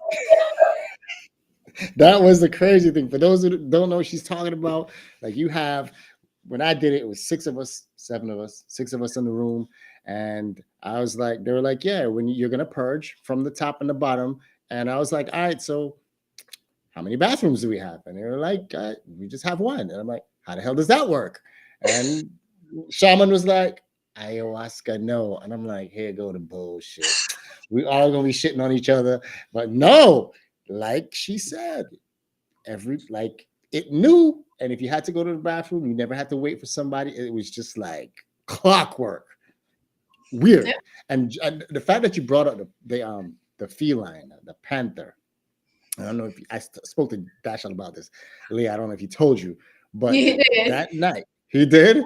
That was the crazy thing. For those who don't know what she's talking about, like you have, when I did it, it was six of us, seven of us, six of us in the room. And I was like, they were like, yeah, when you're going to purge from the top and the bottom. And I was like, all right, so how many bathrooms do we have? And they were like, we just have one. And I'm like, how the hell does that work? And Shaman was like, ayahuasca, no. And I'm like, here go the bullshit. We all gonna be shitting on each other. But no, like she said, like it knew. And if you had to go to the bathroom, you never had to wait for somebody. It was just like clockwork. yeah. Weird. And the fact that you brought up the feline, the panther. I don't know if spoke to Dachel about this. Leah, I don't know if he told you, but You did. that night he did.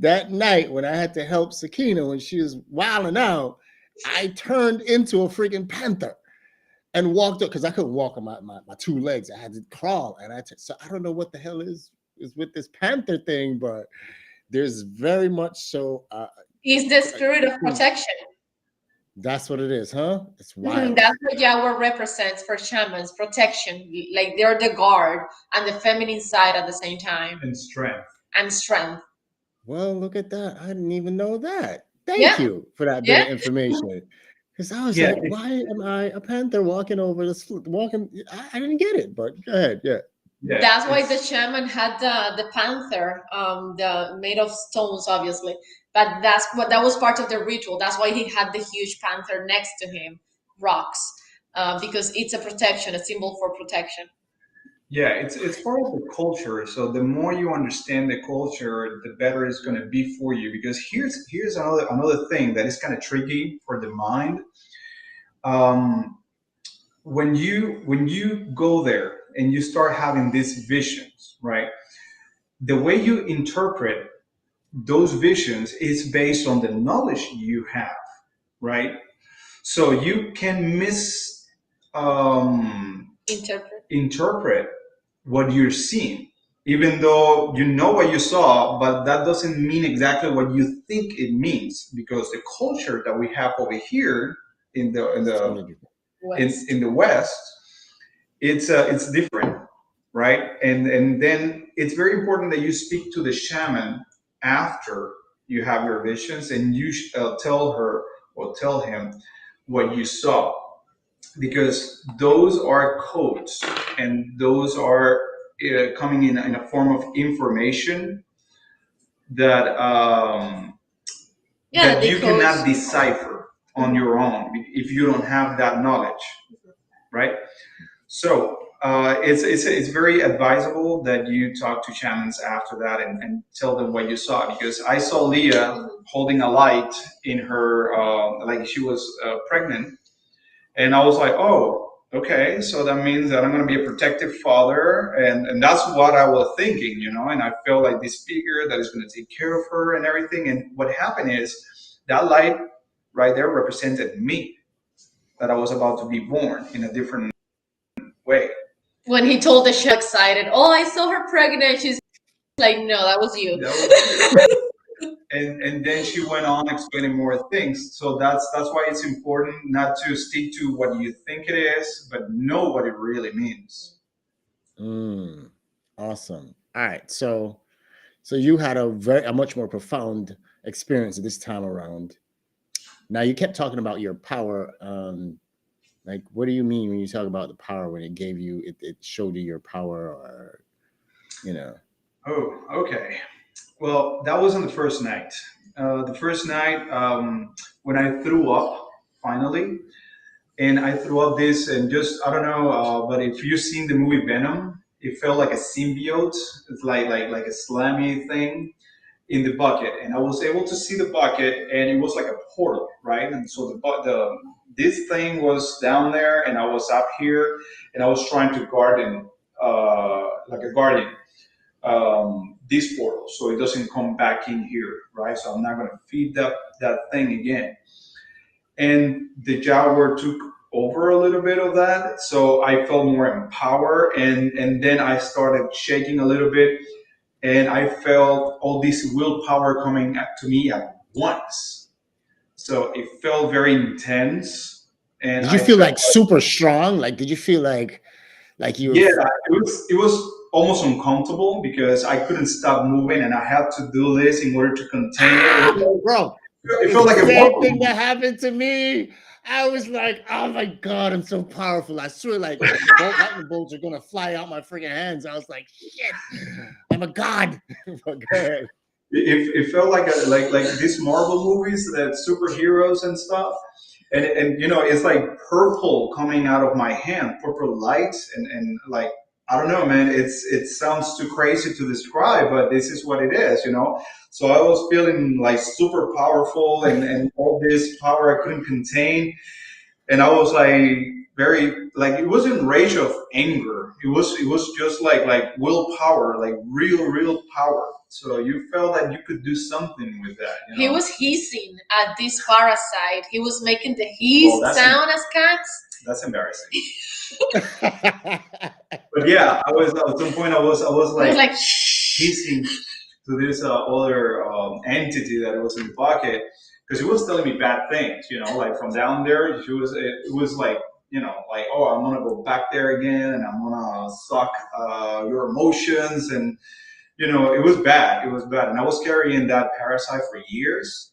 That night when I had to help Sakina when she was wilding out, I turned into a freaking panther and walked up because I couldn't walk on my two legs. I had to crawl, and so I don't know what the hell is with this panther thing, but there's very much so. Is the spirit of protection. That's what it is, huh? It's Mhm. wild. That's what Jaguar represents for shamans, protection. Like they're the guard and the feminine side at the same time, And strength. and strength. Well, look at that. I didn't even know that. Thank Yeah, you for that bit yeah. of information. Because I was Yeah, like, why am I a panther walking over this walking? I didn't get it, but go ahead. Yeah. yeah, That's why the it's shaman had the panther, the made of stones, obviously. But that was part of the ritual. That's why he had the huge panther next to him, rocks, because it's a protection, a symbol for protection. yeah, it's part of the culture. So the more you understand the culture, the better it's going to be for you. Because here's another thing that is kind of tricky for the mind. Um, when you go there and you start having these visions, right? The way you interpret those visions is based on the knowledge you have, right? So you can um, Interpret. interpret what you're seeing, even though you know what you saw, but that doesn't mean exactly what you think it means, because the culture that we have over here in the in It's the totally different. West. in the West, it's different, right? And then it's very important that you speak to the shaman after you have your visions, and you tell her or tell him what you saw, because those are codes, and those are coming in a form of information that Yeah, that the you cannot codes. decipher on Mhm. your own if you don't have that knowledge, right? So it's very advisable that you talk to shamans after that, and tell them what you saw, because I saw Leah holding a light in her like she was pregnant, and I was like, oh, okay, so that means that I'm going to be a protective father, and that's what I was thinking, and I felt like this figure that is going to take care of her and everything. And what happened is that light right there represented me, that I was about to be born in a different way. When he told the show excited, oh, I saw her pregnant. She's like, no, that was you. That was, and then she went on explaining more things. So that's why it's important not to stick to what you think it is, but know what it really means. Awesome. All right. So you had a much more profound experience this time around. Now you kept talking about your power. Like, what do you mean when you talk about the power when it gave you, it showed you your power, or, you know? Oh, okay. Well, that wasn't the first night. The first night, when I threw up finally, and I threw up this, and just I don't know, but if you've seen the movie Venom, it felt like a symbiote. It's like a slimy thing in the bucket, and I was able to see the bucket, and it was like a portal, right? And so the this thing was down there, and I was up here, and I was trying to garden, like a guardian, this portal, so it doesn't come back in here, right? So I'm not going to feed that thing again. And the Jaguar took over a little bit of that, so I felt more empowered, and then I started shaking a little bit, and I felt all this willpower coming to me at once. So it felt very intense, and Did you I feel felt like super strong? Like, did you feel like you were? yeah, it was almost uncomfortable because I couldn't stop moving, and I had to do this in order to contain it. Bro, It it's felt the like a same thing bubble. that happened to me. I was like, oh my God, I'm so powerful. I swear, like, lightning bolts are gonna fly out my freaking hands. I was like, shit, I'm a god. But go ahead. It felt like these Marvel movies, that superheroes and stuff, and it's like purple coming out of my hand, purple light, and like I don't know, man. It sounds too crazy to describe, but this is what it is. So I was feeling like super powerful, and all this power I couldn't contain, and I was like very like it wasn't rage of anger. It was just like willpower, like real power. So you felt that you could do something with that, you He know. was hissing at this parasite. He was making the Well, hiss sound as cats. that's embarrassing. But yeah, I was at some point I was He was like like, shh. hissing to this other entity that was in the pocket, because he was telling me bad things, like from down there. It was like, oh, I'm gonna go back there again, and I'm gonna suck your emotions, and it was bad. It was bad, and I was carrying that parasite for years,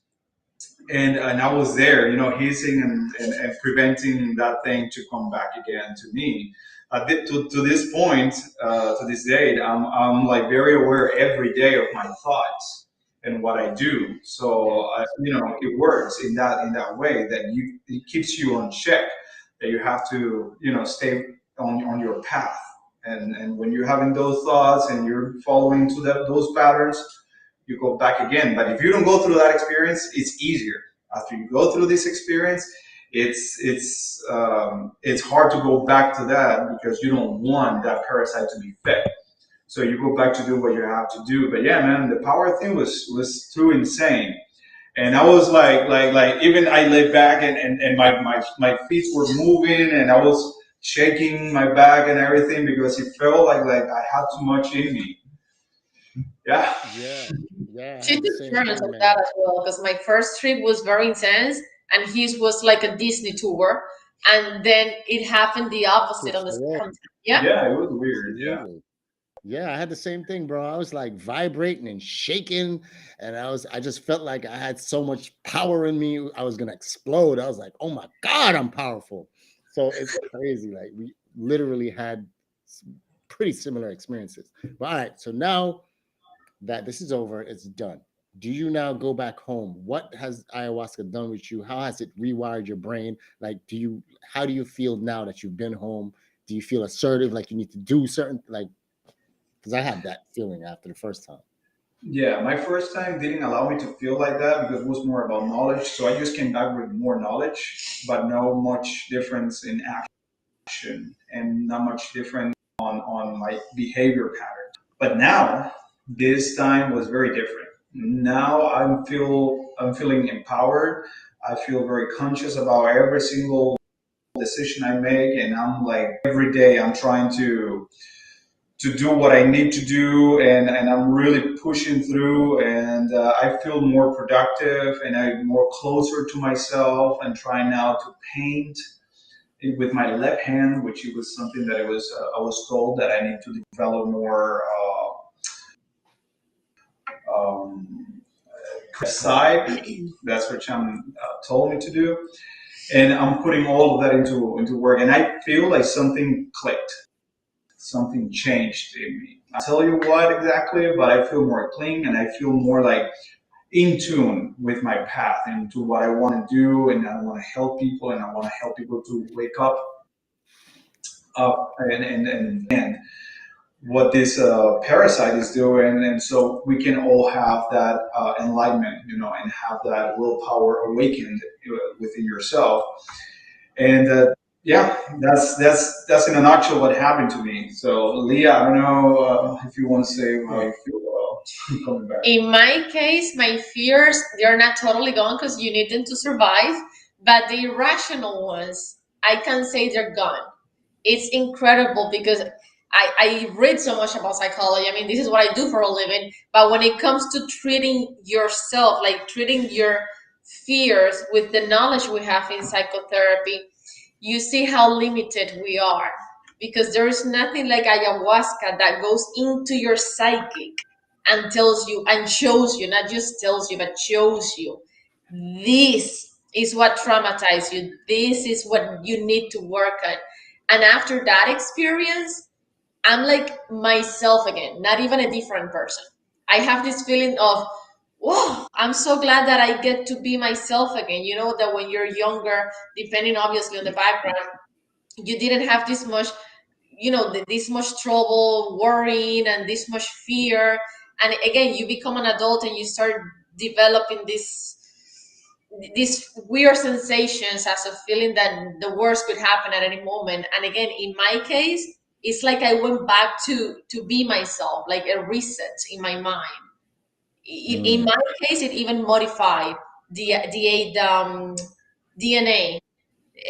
and I was there, hissing and preventing that thing to come back again to me. To this point, to this date, I'm like very aware every day of my thoughts and what I do. So it works in that way that it keeps you on check. That you have to stay on your path. And when you're having those thoughts and you're following to those patterns, you go back again. But if you don't go through that experience, it's easier. After you go through this experience, it's hard to go back to that because you don't want that parasite to be fed. So you go back to do what you have to do. But yeah, man, the power thing was too insane. And I was like even I lay back, and my feet were moving, and I was shaking my back and everything because it felt like I had too much in me. Yeah. Yeah. I She had the took same turns thing, of man. that as well because my first trip was very intense and his was like a Disney tour, and then it happened the opposite on the Correct. second time. Yeah. Yeah, it was weird. Yeah. Absolutely. Yeah, I had the same thing, bro. I was like vibrating and shaking, and I just felt like I had so much power in me. I was gonna explode. I was like, oh my God, I'm powerful. So it's crazy. Like, we literally had pretty similar experiences. But all right, so now that this is over, it's done. Do you now go back home? What has ayahuasca done with you? How has it rewired your brain? Like, how do you feel now that you've been home? Do you feel assertive, like you need to do certain, like, because I had that feeling after the first time. Yeah, my first time didn't allow me to feel like that because it was more about knowledge. So I just came back with more knowledge, but no much difference in action and not much difference on my behavior patterns. But now, this time was very different. Now I'm feeling empowered. I feel very conscious about every single decision I make, and I'm like every day I'm trying to do what I need to do, and I'm really pushing through, and I feel more productive, and I'm more closer to myself, and trying now to paint with my left hand, which it was something that I was told that I need to develop more um, side. That's what Cham told me to do, and I'm putting all of that into work, and I feel like something clicked, something changed in me. I'll tell you what exactly, but I feel more clean, and I feel more like in tune with my path and to what I want to do, and I want to help people, and I want to help people to wake up and what this parasite is doing, and so we can all have that enlightenment, and have that willpower awakened within yourself. And yeah, that's in a nutshell what happened to me. So Leah, I don't know if you want to say how you feel about coming back. In my case, my fears, they're not totally gone because you need them to survive, but the irrational ones, I can say they're gone. It's incredible because I read so much about psychology. I mean, this is what I do for a living. But when it comes to treating yourself, like treating your fears with the knowledge we have in psychotherapy, you see how limited we are. Because there is nothing like ayahuasca that goes into your psyche and tells you and shows you, not just tells you, but shows you this is what traumatized you. This is what you need to work on. And after that experience, I'm like myself again, not even a different person. I have this feeling of, whoa, I'm so glad that I get to be myself again. You know, that when you're younger, depending obviously on the background, you didn't have this much, this much trouble worrying and this much fear. And again, you become an adult and you start developing these weird sensations as a feeling that the worst could happen at any moment. And again, in my case, it's like I went back to be myself, like a reset in my mind. In Mm. my case, it even modified the DNA.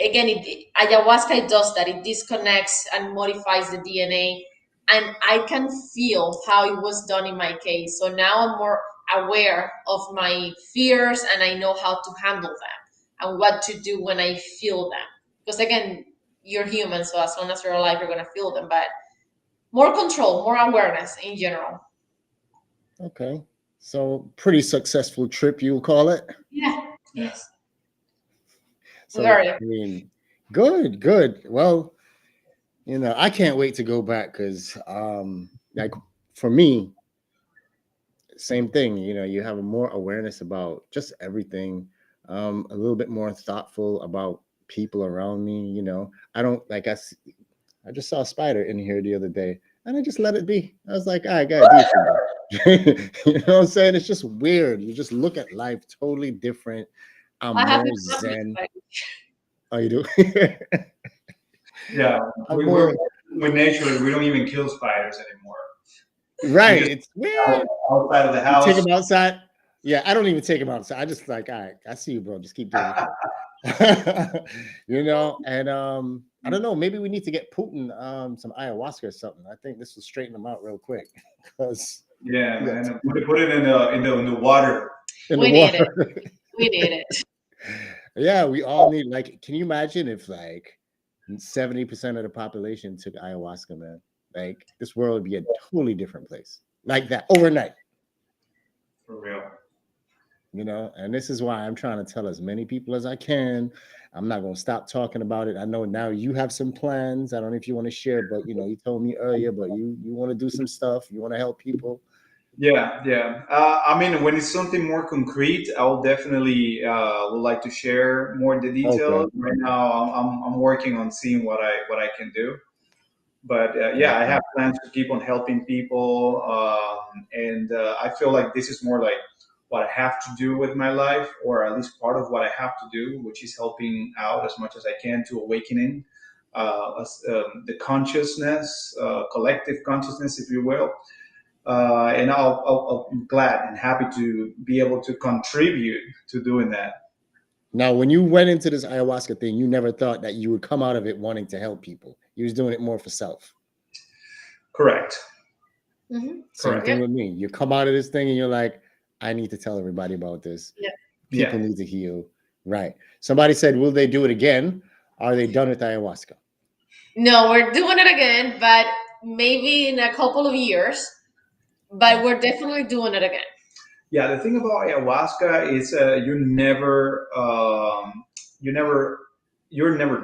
Again, ayahuasca, it does that. It disconnects and modifies the DNA, and I can feel how it was done in my case. So now I'm more aware of my fears, and I know how to handle them and what to do when I feel them. Because again, you're human, so as long as you're alive, you're gonna feel them. But more control, more awareness in general. Okay. So pretty successful trip, you'll call it. Yeah. Yes. So Very. I mean, good, good. Well, I can't wait to go back because like for me, same thing, you have a more awareness about just everything, a little bit more thoughtful about people around me. I don't like I just saw a spider in here the other day and I just let it be. I was like, I gotta do something. You know what I'm saying? It's just weird. You just look at life totally different. I'm I have more been zen. like, Oh, you do? Yeah, I'm we're more with nature. We don't even kill spiders anymore. We right. just It's weird. outside of the You take house. them outside. Yeah, I don't even take them outside. I just like, all right, I see you, bro. Just keep doing it. And I don't know, maybe we need to get Putin some ayahuasca or something. I think this will straighten them out real quick because Yeah, yeah, man. Put it in the water. in the we need it. water. We need it. Yeah, we all need, like, can you imagine if like 70% of the population took ayahuasca, man? Like this world would be a totally different place. Like that overnight. For real. And this is why I'm trying to tell as many people as I can. I'm not going to stop talking about it. I know now you have some plans. I don't know if you want to share, but you told me earlier, but you want to do some stuff. You want to help people. Yeah, yeah. I mean, when it's something more concrete, I'll definitely would like to share more the Okay. details. Right now, I'm working on seeing what I can do. But yeah, I Okay. have plans to keep on helping people, and I feel like this is more like what I have to do with my life, or at least part of what I have to do, which is helping out as much as I can to awakening the consciousness, collective consciousness, if you will. And I'm glad and happy to be able to contribute to doing that. Now, when you went into this ayahuasca thing, you never thought that you would come out of it wanting to help people. You was doing it more for self. Correct. Mm-hmm. Same Correct. thing with me. You come out of this thing and you're like, I need to tell everybody about this. Yeah. People Yeah. need to heal. Right. Somebody said, will they do it again? Are they done with ayahuasca? No, we're doing it again, but maybe in a couple of years. But we're definitely doing it again. Yeah, the thing about ayahuasca is you're never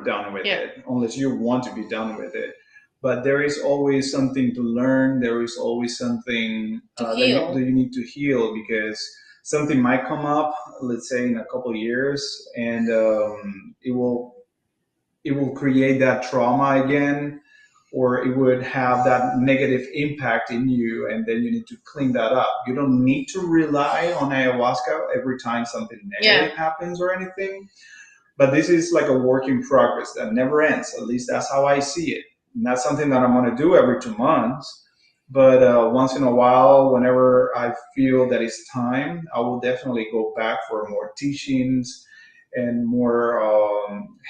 done with Yeah. it unless you want to be done with it. But there is always something to learn. There is always something To that heal. you need to heal because something might come up, let's say in a couple of years, and it will create that trauma again, or it would have that negative impact in you, and then you need to clean that up. You don't need to rely on ayahuasca every time something negative happens or anything, but this is like a work in progress that never ends. At least that's how I see it. And that's something that I'm going to do every 2 months. But once in a while, whenever I feel that it's time, I will definitely go back for more teachings and more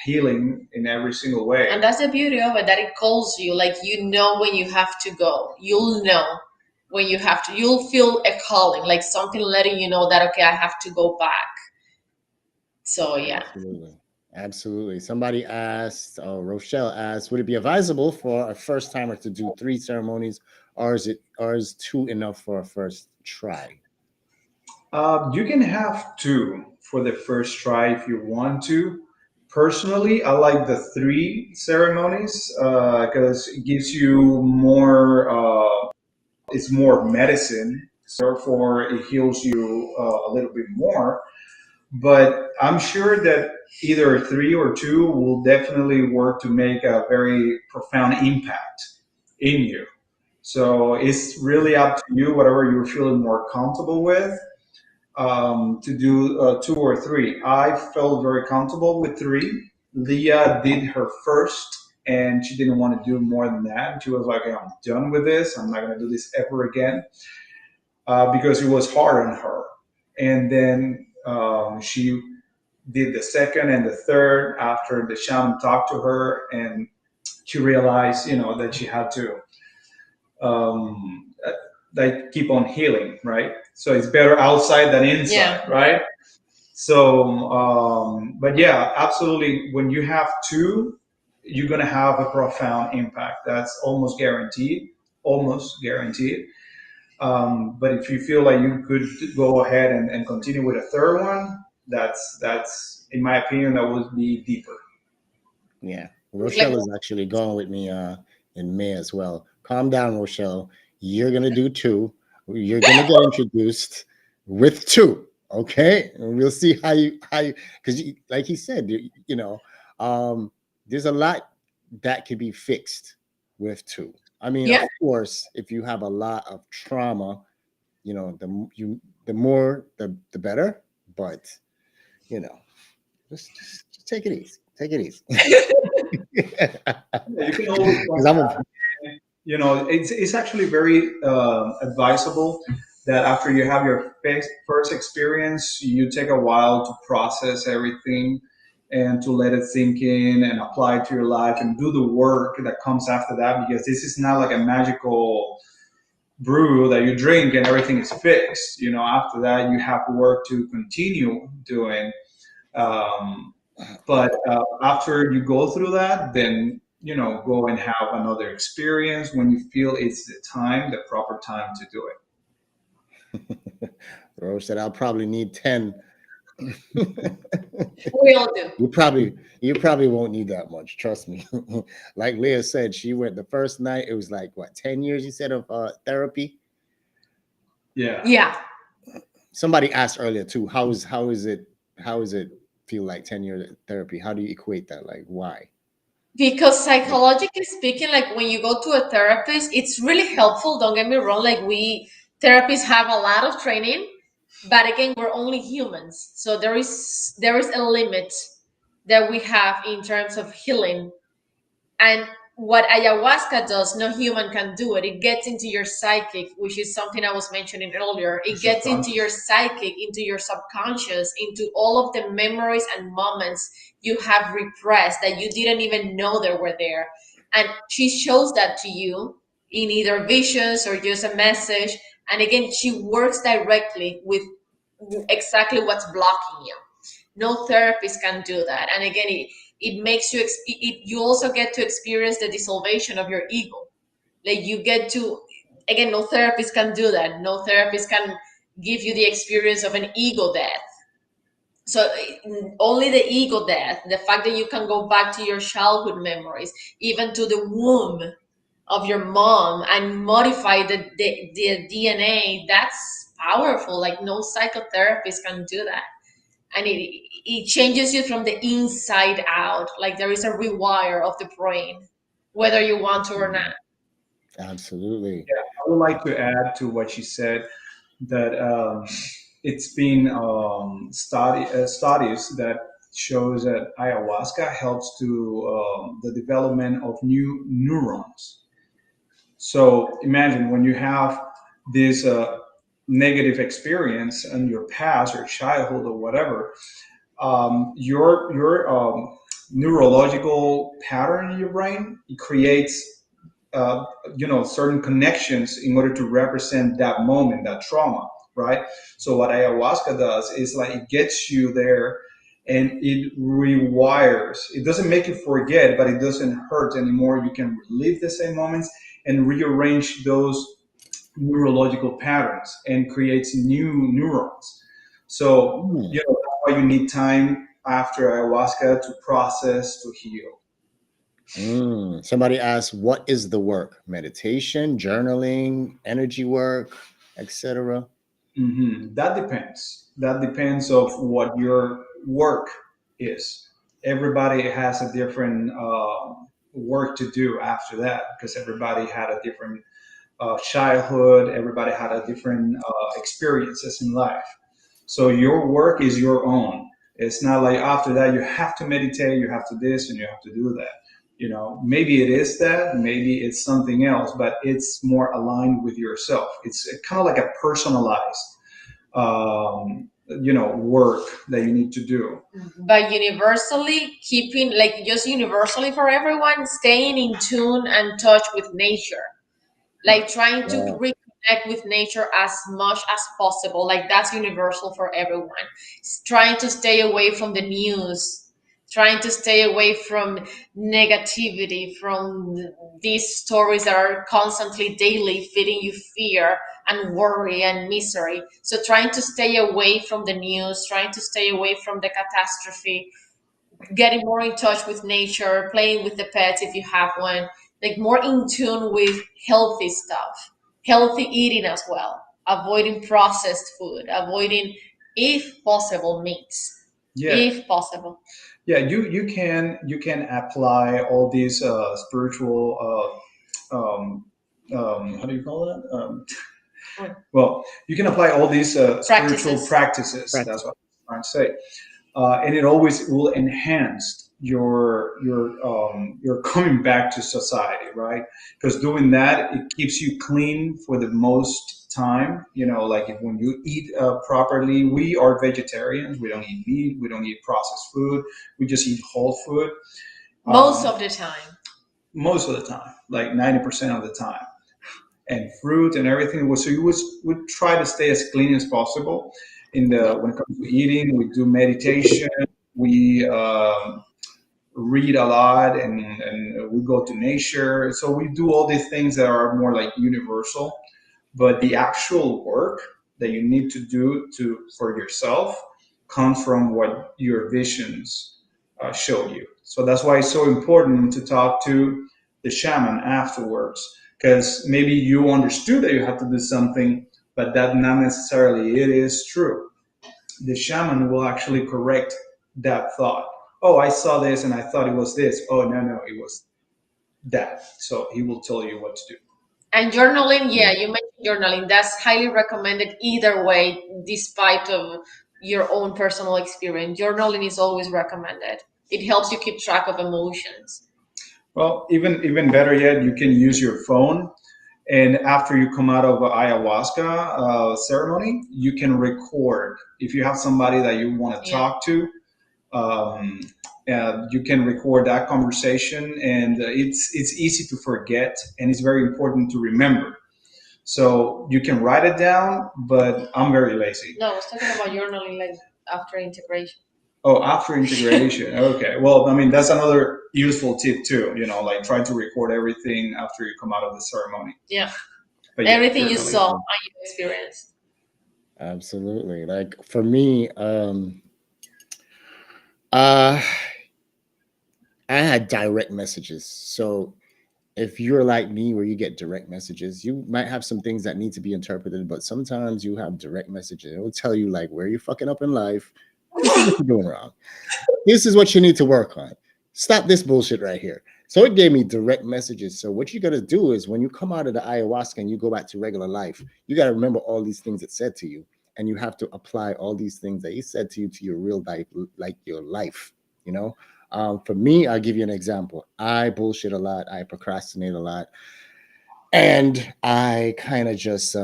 healing in every single way. And that's the beauty of it, that it calls you. Like, you know when you have to go. You'll know when you have to. You'll feel a calling, like something letting you know that, okay, I have to go back. So, yeah. Absolutely. Somebody asked, Rochelle asked, would it be advisable for a first timer to do 3 ceremonies, or is 2 enough for a first try? You can have 2 for the first try if you want to. Personally, I like the 3 ceremonies because it gives you more. It's more medicine, so therefore it heals you a little bit more. But I'm sure that either 3 or 2 will definitely work to make a very profound impact in you. So it's really up to you, whatever you're feeling more comfortable with, to do 2 or 3. I felt very comfortable with 3. Leah did her first, and she didn't want to do more than that. She was like, I'm done with this. I'm not going to do this ever again because it was hard on her. And then she did the second and the third after the shaman talked to her, and she realized, that she had to like keep on healing, right? So it's better outside than inside, right? So, but yeah, absolutely. When you have 2, you're gonna have a profound impact. That's almost guaranteed. Almost guaranteed. But if you feel like you could go ahead and continue with a third one, that's in my opinion that would be deeper. Yeah, Rochelle is actually going with me in May as well. Calm down, Rochelle. You're gonna do 2. You're gonna get introduced with 2. Okay, and we'll see how you because like he said, there's a lot that can be fixed with 2. I mean, of course, if you have a lot of trauma, the more the better. But just take it easy. Take it easy. You can always it's actually very advisable that after you have your first experience, you take a while to process everything and to let it sink in and apply it to your life and do the work that comes after that, because this is not like a magical brew that you drink and everything is fixed. After that, you have work to continue doing. But after you go through that, then go and have another experience when you feel it's the proper time to do it. Rose said, I'll probably need 10. We all do. You probably won't need that much. Trust me. Like Leah said, she went the first night. It was like, what, 10 years, you said, of therapy? Yeah. Somebody asked earlier too, how is it feel like 10 years therapy? How do you equate that? Like, why? Because psychologically speaking, like when you go to a therapist, it's really helpful. Don't get me wrong. Like, we therapists have a lot of training, but again, we're only humans. So there is a limit that we have in terms of healing. And what ayahuasca does, no human can do it. It gets into your psychic, which is something I was mentioning earlier. It gets into your psychic, into your subconscious, into all of the memories and moments you have repressed that you didn't even know they were there. And she shows that to you in either visions or just a message. And again, she works directly with exactly what's blocking you. No therapist can do that. And again, it makes you you also get to experience the dissolution of your ego. Like you get to, again, no therapist can do that. No therapist can give you the experience of an ego death. So only the ego death, the fact that you can go back to your childhood memories, even to the womb of your mom, and modify the DNA, that's powerful. Like no psychotherapist can do that. And it changes you from the inside out. Like there is a rewire of the brain, whether you want to or not. Absolutely. Yeah, I would like to add to what she said that it's been studies that shows that ayahuasca helps to the development of new neurons. So imagine when you have this negative experience in your past or childhood or whatever, your neurological pattern in your brain, it creates certain connections in order to represent that moment, that trauma, right? So what ayahuasca does is like it gets you there and it rewires. It doesn't make you forget, but it doesn't hurt anymore. You can relive the same moments and rearrange those neurological patterns and creates new neurons. So Mm. that's why you need time after ayahuasca to process, to heal. Somebody asked, what is the work? Meditation, journaling, energy work, etc. That depends. That depends of what your work is. Everybody has a different work to do after that because everybody had a different childhood. Everybody had a different experiences in life. So your work is your own. It's not like after that you have to meditate, you have to this, and you have to do that. Maybe it is that, maybe it's something else, but it's more aligned with yourself. It's kind of like a personalized, work that you need to do. But universally, keeping, like just universally for everyone, staying in tune and touch with nature, like trying to Yeah. reconnect with nature as much as possible. Like that's universal for everyone. Trying to stay away from the news, trying to stay away from negativity, from these stories that are constantly daily feeding you fear and worry and misery. So trying to stay away from the news, trying to stay away from the catastrophe, getting more in touch with nature, playing with the pets if you have one, like more in tune with healthy stuff, healthy eating as well, avoiding processed food, avoiding, if possible, meats, Yeah, if possible. yeah. You can apply all these spiritual. How do you call that? Well, you can apply all these spiritual Practices. practices. That's what I'm trying to say, and it always will enhance your coming back to society, right? Because doing that, it keeps you clean for the most time. Like when you eat properly, we are vegetarians. We don't eat meat. We don't eat processed food. We just eat whole food. Most Um, of the time. Most of the time, like 90% of the time, and fruit and everything. So you would try to stay as clean as possible. When it comes to eating, we do meditation. We read a lot, and we go to nature. So we do all these things that are more like universal. But the actual work that you need to do for yourself comes from what your visions show you. So that's why it's so important to talk to the shaman afterwards, because maybe you understood that you have to do something, but that not necessarily it is true. The shaman will actually correct that thought. Oh, I saw this and I thought it was this. Oh, no, no, it was that. So he will tell you what to do. And journaling, yeah, you mentioned journaling. That's highly recommended either way, despite of your own personal experience. Journaling is always recommended. It helps you keep track of emotions. Well, even better yet, you can use your phone, and after you come out of a ayahuasca ceremony, you can record. If you have somebody that you want to Yeah. talk to, um, you can record that conversation, and it's easy to forget, and it's very important to remember. So you can write it down, but I'm very lazy. No, I was talking about journaling like after integration. Oh, after integration. Okay. Well, I mean, that's another useful tip too. Like try to record everything after you come out of the ceremony. Yeah. But yeah, Everything you journaling. saw and you experienced. Absolutely. Like for me, uh I had direct messages. So if you're like me where you get direct messages, you might have some things that need to be interpreted, but sometimes you have direct messages. It will tell you like where you're fucking up in life. This is what you're doing wrong. This is what you need to work on. Stop this bullshit right here. So it gave me direct messages. So what you got to do is when you come out of the ayahuasca and you go back to regular life, you got to remember all these things it said to you, and you have to apply all these things that he said to you to your real life, like your life. You know, for me, I'll give you an example. I bullshit a lot. I procrastinate a lot, and I kind of just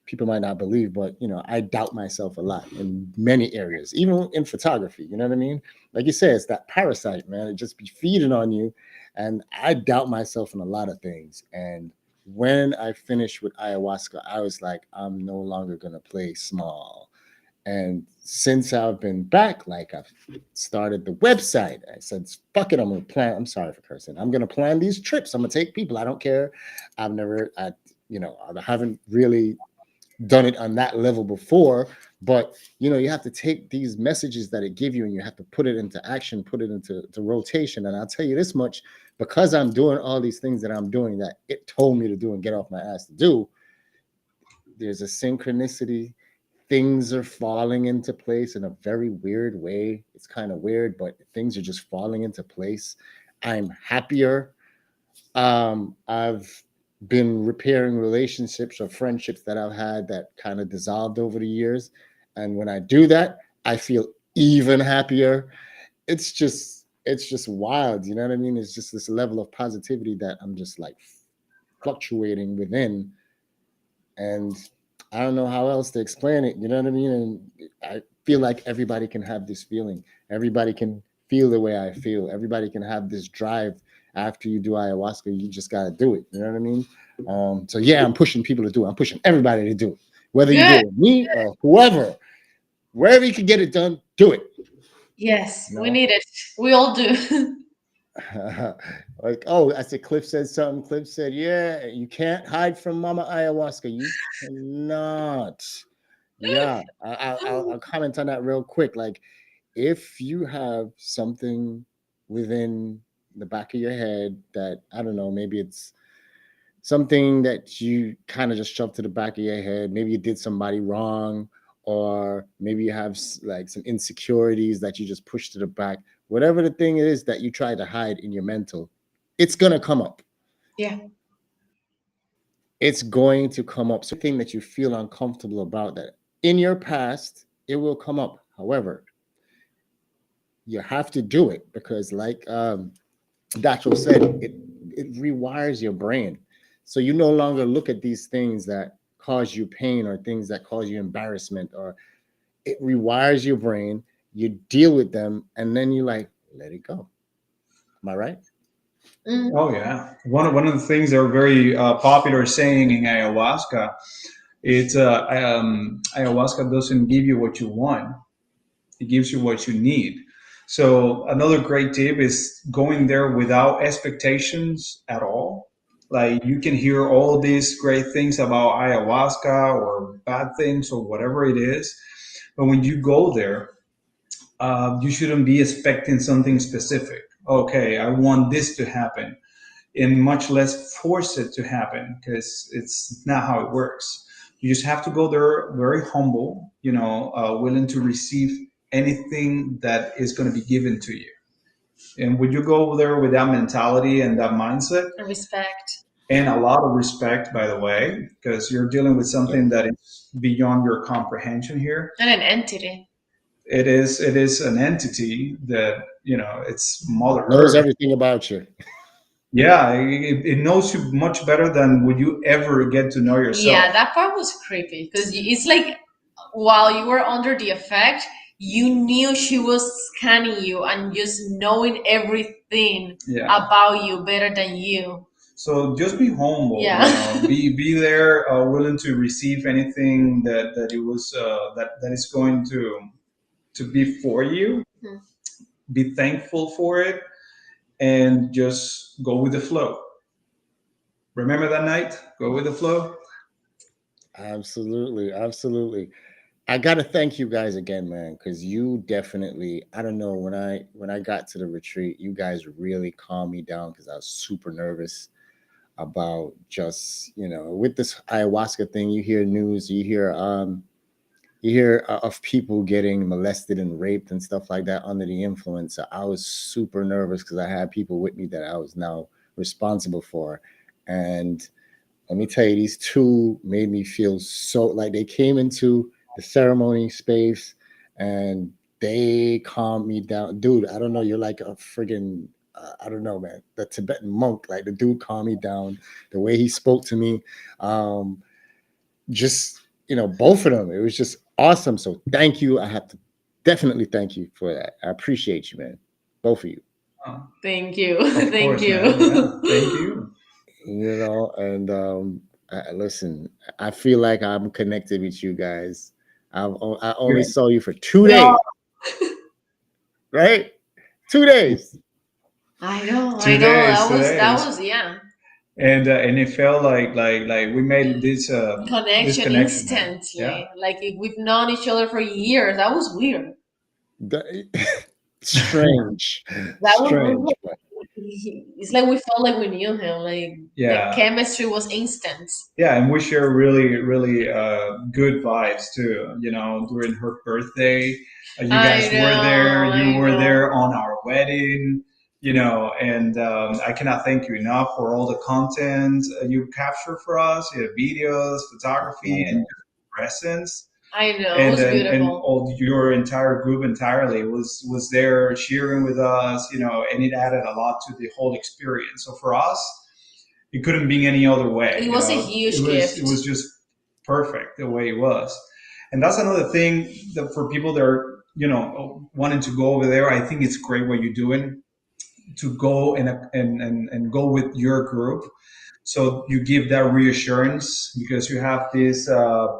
people might not believe, but I doubt myself a lot in many areas, even in photography. You know what I mean? Like you said, it's that parasite, man. It just be feeding on you. And I doubt myself in a lot of things. And when I finished with ayahuasca, I was like, I'm no longer gonna play small. And since I've been back, like I've started the website, I said, fuck it, I'm gonna plan. I'm sorry for cursing. I'm gonna plan these trips. I'm gonna take people. I don't care. I haven't really done it on that level before, but you have to take these messages that it give you and you have to put it into action, put it into rotation. And I'll tell you this much, because I'm doing all these things that I'm doing that it told me to do and get off my ass to do, there's a synchronicity. Things are falling into place in a very weird way. It's kind of weird, but things are just falling into place. I'm happier. I've been repairing relationships or friendships that I've had that kind of dissolved over the years. And when I do that, I feel even happier. It's just wild. You know what I mean? It's just this level of positivity that I'm just like fluctuating within. And I don't know how else to explain it. You know what I mean? And I feel like everybody can have this feeling. Everybody can feel the way I feel. Everybody can have this drive after you do ayahuasca. You just got to do it. You know what I mean? So yeah, I'm pushing people to do it. I'm pushing everybody to do it. Whether you do Good. it with me or whoever, wherever you can get it done, do it. Yes, You we know? need it. We all do. Like, oh, I said Cliff said something. Cliff said, yeah, you can't hide from Mama Ayahuasca. You cannot. Yeah, I'll comment on that real quick. Like, if you have something within the back of your head that, I don't know, maybe it's something that you kind of just shoved to the back of your head, maybe you did somebody wrong, or maybe you have like some insecurities that you just push to the back, whatever the thing is that you try to hide in your mental, it's going to come up. Yeah. It's going to come up. Something that you feel uncomfortable about, that in your past, it will come up. However, you have to do it because, like Dachel said, it rewires your brain. So you no longer look at these things that cause you pain or things that cause you embarrassment, or it rewires your brain. You deal with them, and then you like let it go. Am I right? Mm. Oh yeah, one of the things that are very popular saying in ayahuasca, it's ayahuasca doesn't give you what you want; it gives you what you need. So another great tip is going there without expectations at all. Like you can hear all these great things about ayahuasca or bad things or whatever it is, but when you go there, you shouldn't be expecting something specific. Okay, I want this to happen, and much less force it to happen because it's not how it works. You just have to go there very humble, willing to receive anything that is going to be given to you. And when you go there with that mentality and that mindset, Respect. and a lot of respect, by the way, because you're dealing with Yep. something that is beyond your comprehension here. And an entity. It is an entity that it's Mother Knows Earth. everything about you. Yeah, it knows you much better than would you ever get to know Yeah, yourself. that part was creepy because it's like while you were under the effect, you knew she was scanning you and just knowing everything Yeah. about you better than you. So just be humble, you Yeah. know, be there, willing to receive anything that it was that is going to be for you. Be thankful for it, and just go with the flow. Remember that night? Go with the flow. Absolutely, absolutely. I gotta thank you guys again, man, because you definitely, I don't know, when I got to the retreat, you guys really calmed me down because I was super nervous about just, with this ayahuasca thing. You hear news, you hear of people getting molested and raped and stuff like that under the influence. So I was super nervous because I had people with me that I was now responsible for. And let me tell you, these two made me feel so like they came into the ceremony space and they calmed me down. Dude, I don't know. You're like a friggin', I don't know, man. The Tibetan monk, like the dude calmed me down. The way he spoke to me, um, just, both of them. It was just awesome. So thank you. I have to definitely thank you for that. I appreciate you, man. Both of you. Thank you. Of Thank course, man. Yeah. Thank you. you. And listen, I feel like I'm connected with you guys. I only Good. saw you for 2 days, No, right? 2 days. I know, I Two know. days, That two was that days, was yeah. and it felt like we made this Connection connection, man. Yeah. instantly. Like if we've known each other for years. That was weird. Strange, That was strange, but it's like we felt like we knew him. Like the Yeah. chemistry was instant. Yeah, and we share really good vibes too. You know, during her birthday, you I guys were there. know, You I were know. there on our wedding. You know, and I cannot thank you enough for all the content you capture for us. You have videos, photography, and uh, presence, I know. It and was and beautiful. all your entire group entirely was there cheering with us. You know, and it added a lot to the whole experience. So for us, it couldn't be any other way. It You was a know, it huge was it gift. was just perfect the way it was. And that's another thing that for people that are wanting to go over there, I think it's great what you're doing to go and go with your group. So you give that reassurance because you have this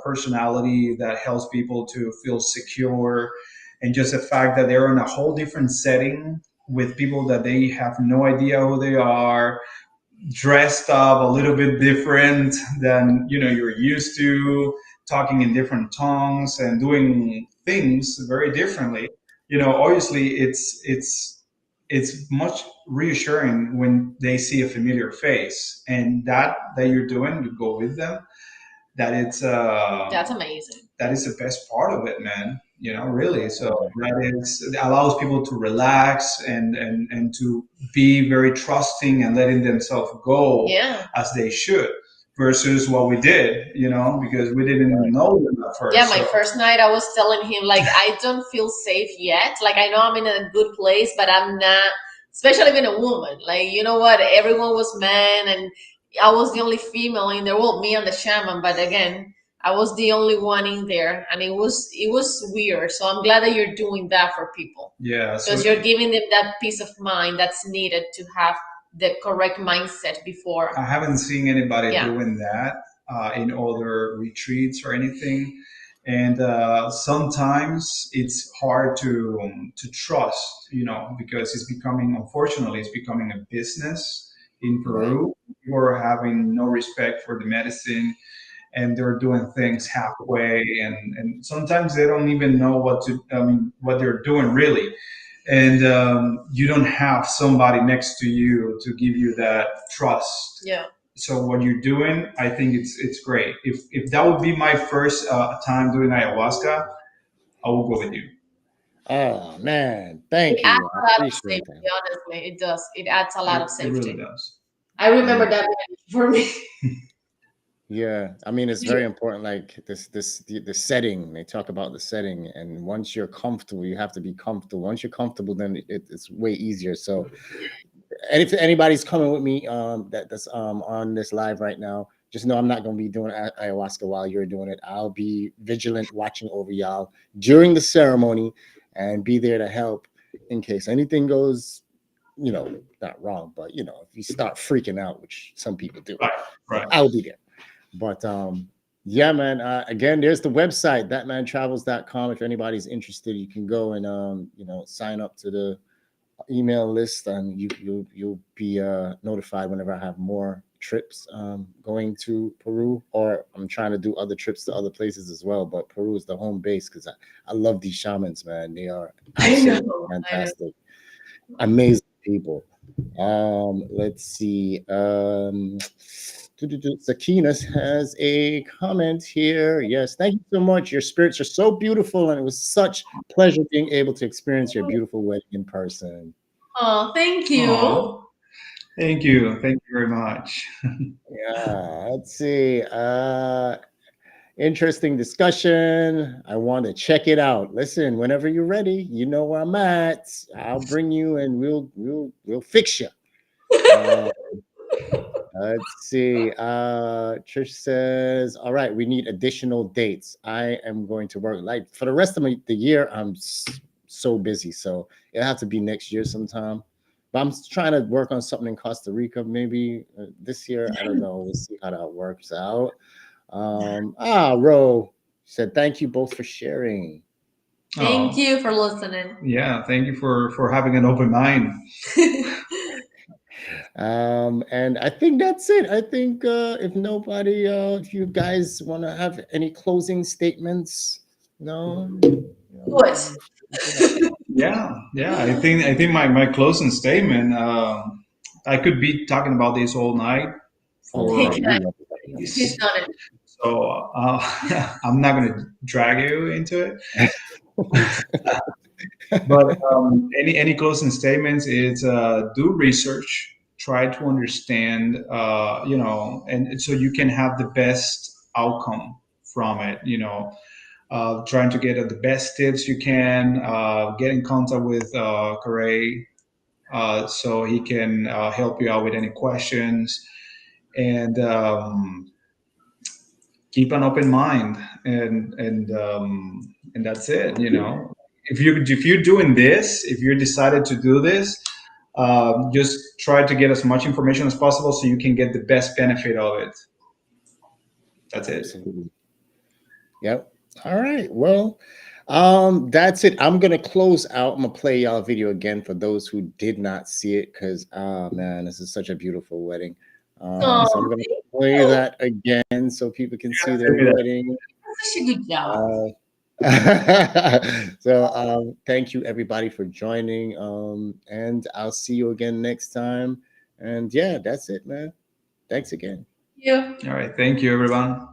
personality that helps people to feel secure, and just the fact that they're in a whole different setting with people that they have no idea who they are, dressed up a little bit different than you're used to, talking in different tongues and doing things very differently. Obviously it's much reassuring when they see a familiar face, and that you're doing, you go with them, that it's That's amazing. that is the best part of it, man. Really. So uh, that is, it allows people to relax and to be very trusting and letting themselves go Yeah. as they should, versus what we did, because we didn't right. know them at Yeah, first. my So first night I was telling him like I don't feel safe yet. Like I know I'm in a good place, but I'm not, especially being a woman. Like you know what? Everyone was men and I was the only female in there. Well, me and the shaman, but again, I was the only one in there and it was weird. So I'm glad that you're doing that for people yeah, because so you're giving them that peace of mind that's needed to have the correct mindset I before. haven't seen anybody Yeah. doing that in other retreats or anything, and sometimes it's hard to trust, because it's becoming, unfortunately, it's becoming a business in Right. Peru. People are having no respect for the medicine, and they're doing things halfway, and sometimes they don't even know what they're doing really, and you don't have somebody next to you to give you that trust. Yeah. So what you're doing, I think it's great. If that would be my first time doing ayahuasca, I will go with you. Oh man, It thank adds you. I a lot of appreciate safety, that. honestly. It does. It adds a lot of It really safety. does. I remember And that for me. yeah, I mean it's very important. Like the setting. They talk about the setting, and once you're comfortable, you have to be comfortable. Once you're comfortable, then it's way easier. So and if anybody's coming with me, that's on this live right now, just know I'm not gonna be doing ayahuasca while you're doing it. I'll be vigilant, watching over y'all during the ceremony, and be there to help in case anything goes, not wrong, but if you start freaking out, which some people do, Right, right. I'll be there. But yeah, man. Again, there's the website, thatmantravels.com. If anybody's interested, you can go and sign up to the email list, and you'll be notified whenever I have more trips going to Peru, or I'm trying to do other trips to other places as well. But Peru is the home base because I love these shamans, man. They are absolutely fantastic, amazing people. Let's see. Sakina has a comment here. Yes, thank you so much. Your spirits are so beautiful, and it was such pleasure being able to experience your beautiful wedding in person. Oh, thank you. Aw. Thank you. Thank you very much. Yeah, let's see. Interesting discussion. I want to check it out. Listen, whenever you're ready, you know where I'm at. I'll bring you, and we'll fix you. Let's see. Trish says, "All right, we need additional dates. I am going to work like for the rest of the year. I'm so busy, so it'll have to be next year sometime. But I'm trying to work on something in Costa Rica maybe this year. I don't know. We'll see how that works out." Ro said, "Thank you both for sharing." Thank you for listening. Yeah, thank you for having an open mind. And I think that's it. I think if nobody, if you guys want to have any closing statements, no. What? Yeah. I think my closing statement. I could be talking about this all night. For He's done it. So I'm not going to drag you into it. But any closing statements is do research, try to understand, and so you can have the best outcome from it. Trying to get the best tips you can. Get in contact with Corey so he can help you out with any questions, and keep an open mind, and that's it. If you're doing this, if you're decided to do this, just try to get as much information as possible so you can get the best benefit of it. That's it. Absolutely. Yep. All right. Well, that's it. I'm gonna close out. I'm gonna play y'all a video again for those who did not see it, because man, this is such a beautiful wedding. So I'm gonna play that again so people can see their wedding. Such a good job. So thank you everybody for joining. And I'll see you again next time. And yeah, that's it, man. Thanks again. Yeah. All right. Thank you, everyone.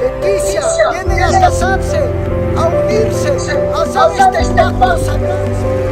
Leticia, vienen a casarse, a unirse, a hacer esta etapa sagrada.